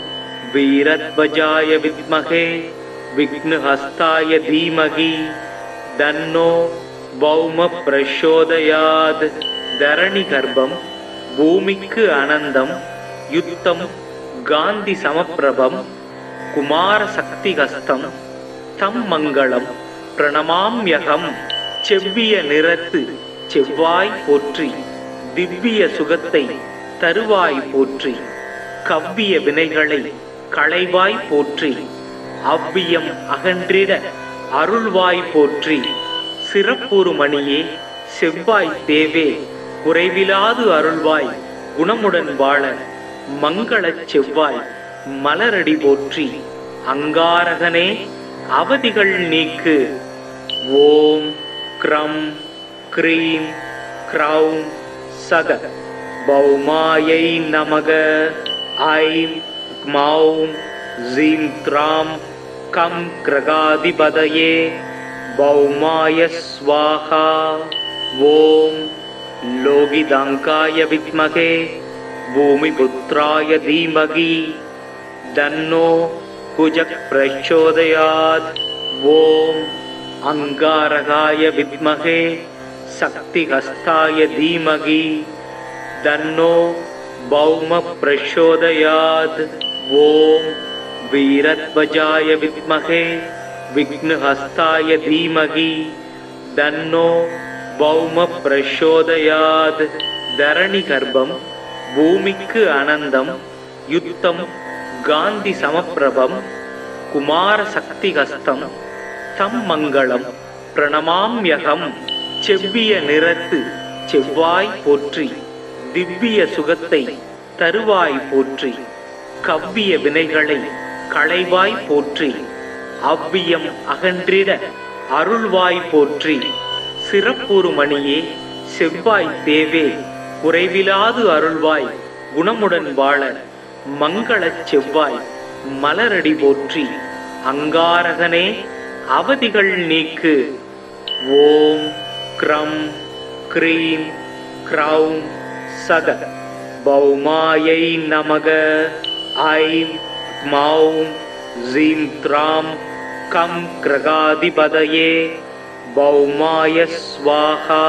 வீரத்வஜாய வித்மகே விக்னஹஸ்தாய தீமகி தன்னோ பௌம பிரச்சோதயாத். தரணி கர்ப்பம் பூமிக்கு அனந்தம் யுத்தம் காந்தி சமப்பிரபம் குமார சக்திஹஸ்தம் தம் மங்களம் பிரணமாம்யகம். செவ்விய நிறத்து செவ்வாய் போற்றி. திவ்ய சுகத்தை தருவாய் போற்றி. கவ்விய வினைகளை களைவாய் போற்றி. அவ்வியம் அகன்றிட அருள்வாய் போற்றி. சிறப்புறு மணியே செவ்வாய் தேவே குறைவிலாது அருள்வாய் குணமுடன் வாழ மங்களச் செவ்வாய் மலரடி போற்றி. அங்காரகனே அவதிகள் நீக்கு. ஓம் க்ரம் க்ரீம் க்ரௌம் சக பௌமாயை நமக. ஐம் க்மௌம் ஜீம் த்ராம் கம் கிரகாதிபதயே பௌமாய ஸ்வாஹா. ஓம் லோகிதாங்காய வித்மகே பூமிபுத்ராய தீமகி தன்னோ குஜக் பிரச்சோதயாத். ஓம் அங்காரகாய வித்மகே சக்திஹஸ்தாய தீமகி தன்னோ பௌம பிரச்சோதயாத். ஓம் வீரத்வஜாய வித்மகே விக்னஹஸ்தாய தீமகி தன்னோ பௌம பிரச்சோதயாத். தரணி கர்ப்பம் பூமிக்கு அனந்தம் யுத்தம் காந்தி சமப்பிரபம் குமார சக்திஹஸ்தம் தம் மங்களம் பிரணமாம்யகம். செவ்விய நிறத்து செவ்வாய் போற்றி. திவ்ய சுகத்தை தருவாய் போற்றி. கவ்விய வினைகளை களைவாய் போற்றி. அவ்வியம் அகன்றிட அருள்வாய் போற்றி. சிறப்புறு மணியே செவ்வாய் தேவே குறைவிலாது அருள்வாய் குணமுடன் வாழ மங்களச் செவ்வாய் மலரடி போற்றி. அங்காரகனே அவதிகள் நீக்கு. ஓம் க்ரம் க்ரீம் க்ரௌம் சக பௌமாயை நமக. ஐம் க்மௌம் ஜீம் த்ராம் கம் கிரகாதிபதயே பௌமாய ஸ்வாஹா.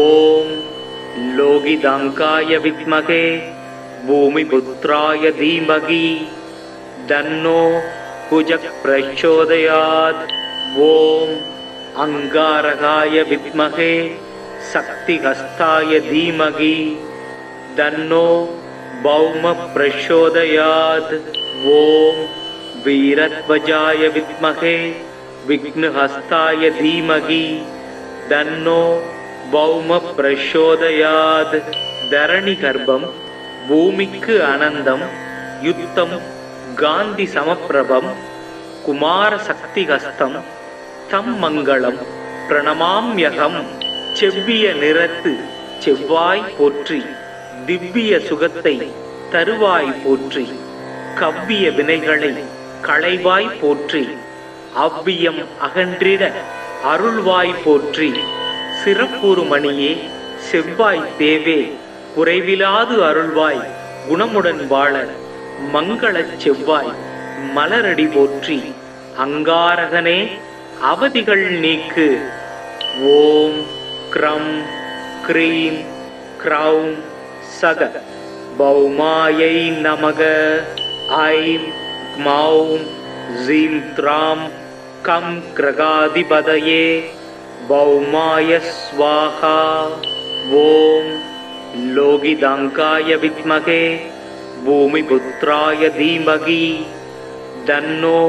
ஓம் லோகிதாங்காய வித்மகே பூமிபுத்ராய தீமகி தன்னோ குஜக் பிரச்சோதயாத். ஓம் அங்காரகாய வித்மகே சக்திஹஸ்தாய தீமகி தன்னோ பௌம பிரச்சோதயாத். ஓம் வீரத்வஜாய வித்மகே விக்னஹஸ்தாய தீமகி தன்னோ பௌம பிரச்சோதயாத். தரணி கர்ப்பம் பூமிக்கு அனந்தம் யுத்தம் காந்தி சமப்பிரபம் குமார சக்திஹஸ்தம் தம் மங்களம் பிரணமாம்யகம். செவ்விய நிறத்து செவ்வாய் போற்றி. திவ்ய சுகத்தை தருவாய் போற்றி. கவ்விய வினைகளை களைவாய் போற்றி. அவ்வியம் அகன்றிட அருள்வாய் போற்றி. சிறப்புறு மணியே செவ்வாய் தேவே குறைவிலாது அருள்வாய் குணமுடன் வாழ மங்களச் செவ்வாய் மலரடி போற்றி. அங்காரகனே அவதிகள் நீக்கு. ஓம் க்ரம் க்ரீம் க்ரௌம் சக பௌமாயை நமக. ஐம் க்மௌம் ஜீம் த்ராம் கம் கிரகாதிபதயே பௌமாய ஸ்வாஹா. ஓம் लोगिदाङ्काय विद्महे भूमिपुत्राय धीमहि तन्नो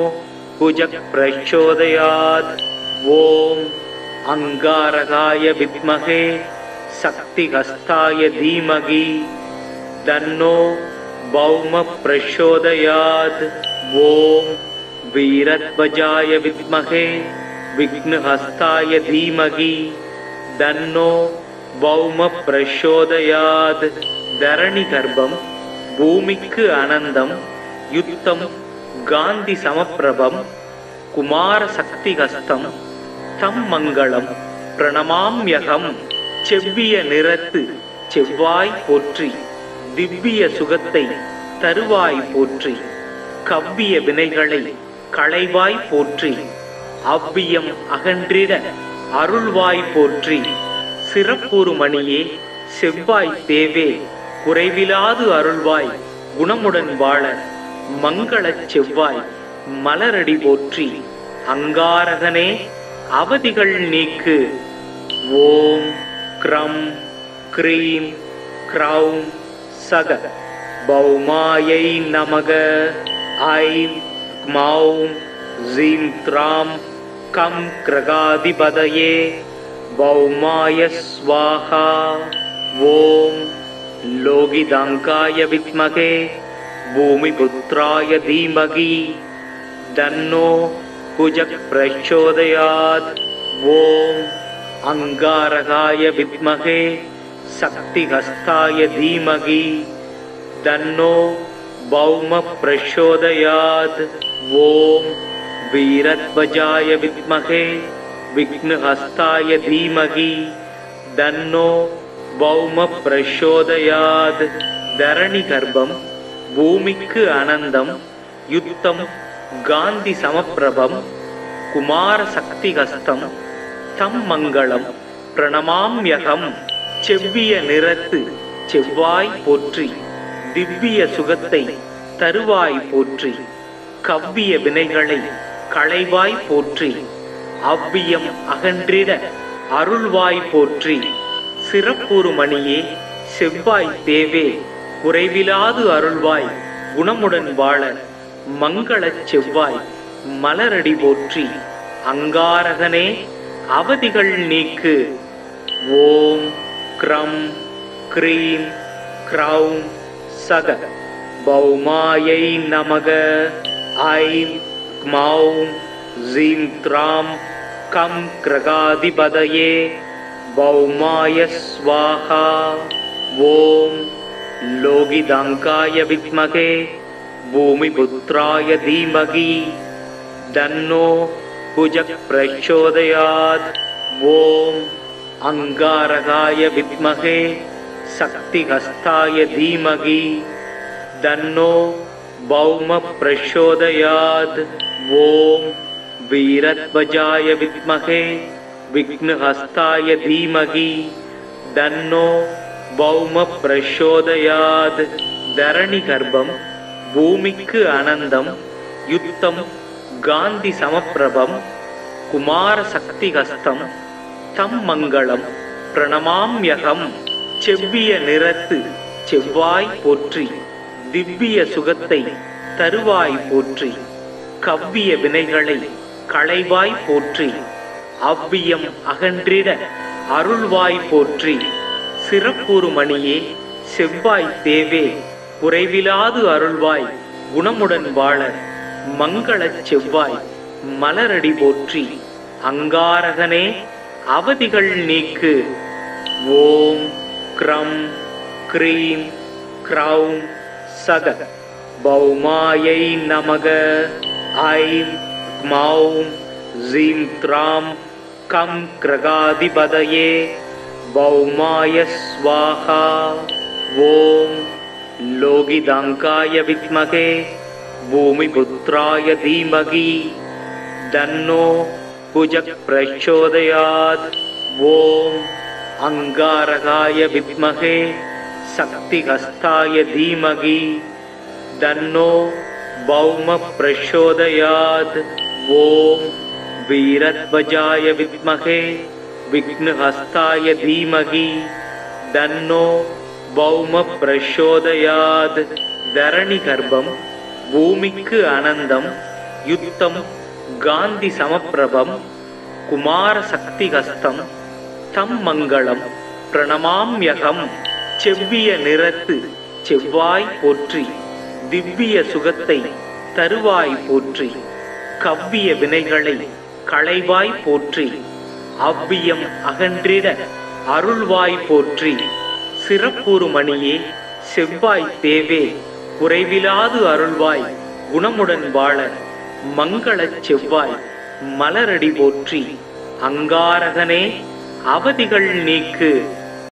कुजः प्रचोदयात्। ॐ अंगारकाय विद्महे शक्तिहस्ताय धीमहि तन्नो भौमः प्रचोदयात्। ॐ वीरध्वजाय विद्महे विघ्नहस्ताय धीमहि तन्नो भौमः प्रचोदयात्। धरणिगर्भं भूमिक्कु अनन्दं युद्धं गान्धि समप्रभं कुमारशक्तिहस्तं तं मङ्गलं प्रणमाम्यहम्। செவ்விய நிறத்து செவ்வாய் போற்றி, திவ்ய சுகத்தை தருவாய் போற்றி, கவ்விய வினைகளை களைவாய் போற்றி, அவ்வியம் அகன்றிட அருள்வாய் போற்றி, சிறப்புறு மணியே செவ்வாய் தேவே குறைவிலாது அருள்வாய் குணமுடன் வாழ மங்களச் செவ்வாய் மலரடி போற்றி, அங்காரகனே அவதிகள் நீக்கு। ஓம் க்ரம் க்ரீம் க்ரௌம் சக பௌமாயை நமக। ஐம் க்மௌம் ஸீம் த்ராம் கம் க்ரகாதிபதயே பௌமாய ஸ்வாஹா। ஓம் லோகிதாங்காய வித்மகே பூமிபுத்ராய தீமகி தன்னோ குஜः பிரச்சோதயாத்। ஓம் अंगारकाय विद्महे शक्तिहस्ताय धीमहि तन्नो भौमः प्रचोदयात्। ॐ वीरध्वजाय विद्महे विघ्नहस्ताय धीमहि तन्नो भौमः प्रचोदयात्। धरणिगर्भं भूमिक्कु अनन्दं युद्धं गान्धि समप्रभं कुमारशक्तिहस्तं தம் மங்களம் பிரணமாம்யகம்। செவ்விய நிறத்து செவ்வாய் போற்றி, திவ்ய சுகத்தை தருவாய் போற்றி, கவ்விய வினைகளை களைவாய் போற்றி, அவ்வியம் அகன்றிட அருள்வாய் போற்றி, சிறப்புறு மணியே செவ்வாய் தேவே குறைவிலாது அருள்வாய் குணமுடன் வாழ மங்களச் செவ்வாய் மலரடி போற்றி, அங்காரகனே அவதிகள் நீக்கு। ஓம் க்ரம் க்ரீம் க்ரௌம் சக பௌமாயை நமக। ஐம் க்மௌம் ஸீம் த்ராம் கம் க்ரகாதிபதயே பௌமாய ஸ்வாஹா। ஓம் லோகிதாங்காய வித்மகே பூமிபுத்ராய தீமகி தன்னோ कुजः प्रचोदयात्। ओम अंगारकाय विद्महे शक्तिहस्ताय धीमहि तन्नो भौमः प्रचोदयात्। ओम वीरध्वजाय विद्महे विघ्नहस्ताय धीमहि तन्नो भौमः प्रचोदयात्। धरणिगर्भं भूमिक्कु अनन्दं युद्धं गान्धि समप्रभं कुमारशक्तिहस्तं तं मङ्गलं प्रणमाम्यहम्। செவ்விய நிறத்து செவ்வாய் போற்றி, திவ்ய சுகத்தை தருவாய் போற்றி, கவ்விய வினைகளை களைவாய் போற்றி, அவ்வியம் அகன்றிட அருள்வாய் போற்றி, சிறப்புறு மணியே செவ்வாய் தேவே குறைவிலாது அருள்வாய் குணமுடன் வாழ மங்களச் செவ்வாய் மலரடி போற்றி, அங்காரகனே அவதிகள் நீக்கு। ஓம் க்ரம் க்ரீம் க்ரௌம் சக பௌமாயை நமக। ஐம் க்மௌம் ஸீம் த்ராம் கம் க்ரகாதிபதயே பௌமாய ஸ்வாஹா। ஓம் லோகிதாங்காய வித்மகே பூமிபுத்ராய தீமகி தன்னோ குஜः பிரச்சோதயாத்। ஓம் अंगारकाय विद्महे शक्तिहस्ताय धीमहि तन्नो भौमः प्रचोदयात्। ओम वीरध्वजाय विद्महे विघ्नहस्ताय धीमहि तन्नो பௌம பிரசோதயாத் தரணி கர்ப்பம் பூமிக்கு அனந்தம் யுத்தம் காந்தி சமப்பிரபம் குமார சக்தி கஸ்தம் தம் மங்களம் பிரணமாம்யகம். செவ்விய நிறத்து செவ்வாய் போற்றி, திவ்ய சுகத்தை தருவாய் போற்றி, கவ்விய வினைகளை களைவாய் போற்றி, அவ்வியம் அகன்றிட அருள்வாய் போற்றி, சிறப்புறு மணியே செவ்வாய் தேவே குறைவிலாது அருள்வாய் குணமுடன் வாழ மங்களச் செவ்வாய் மலரடி போற்றி, அங்காரகனே அவதிகள் நீக்கு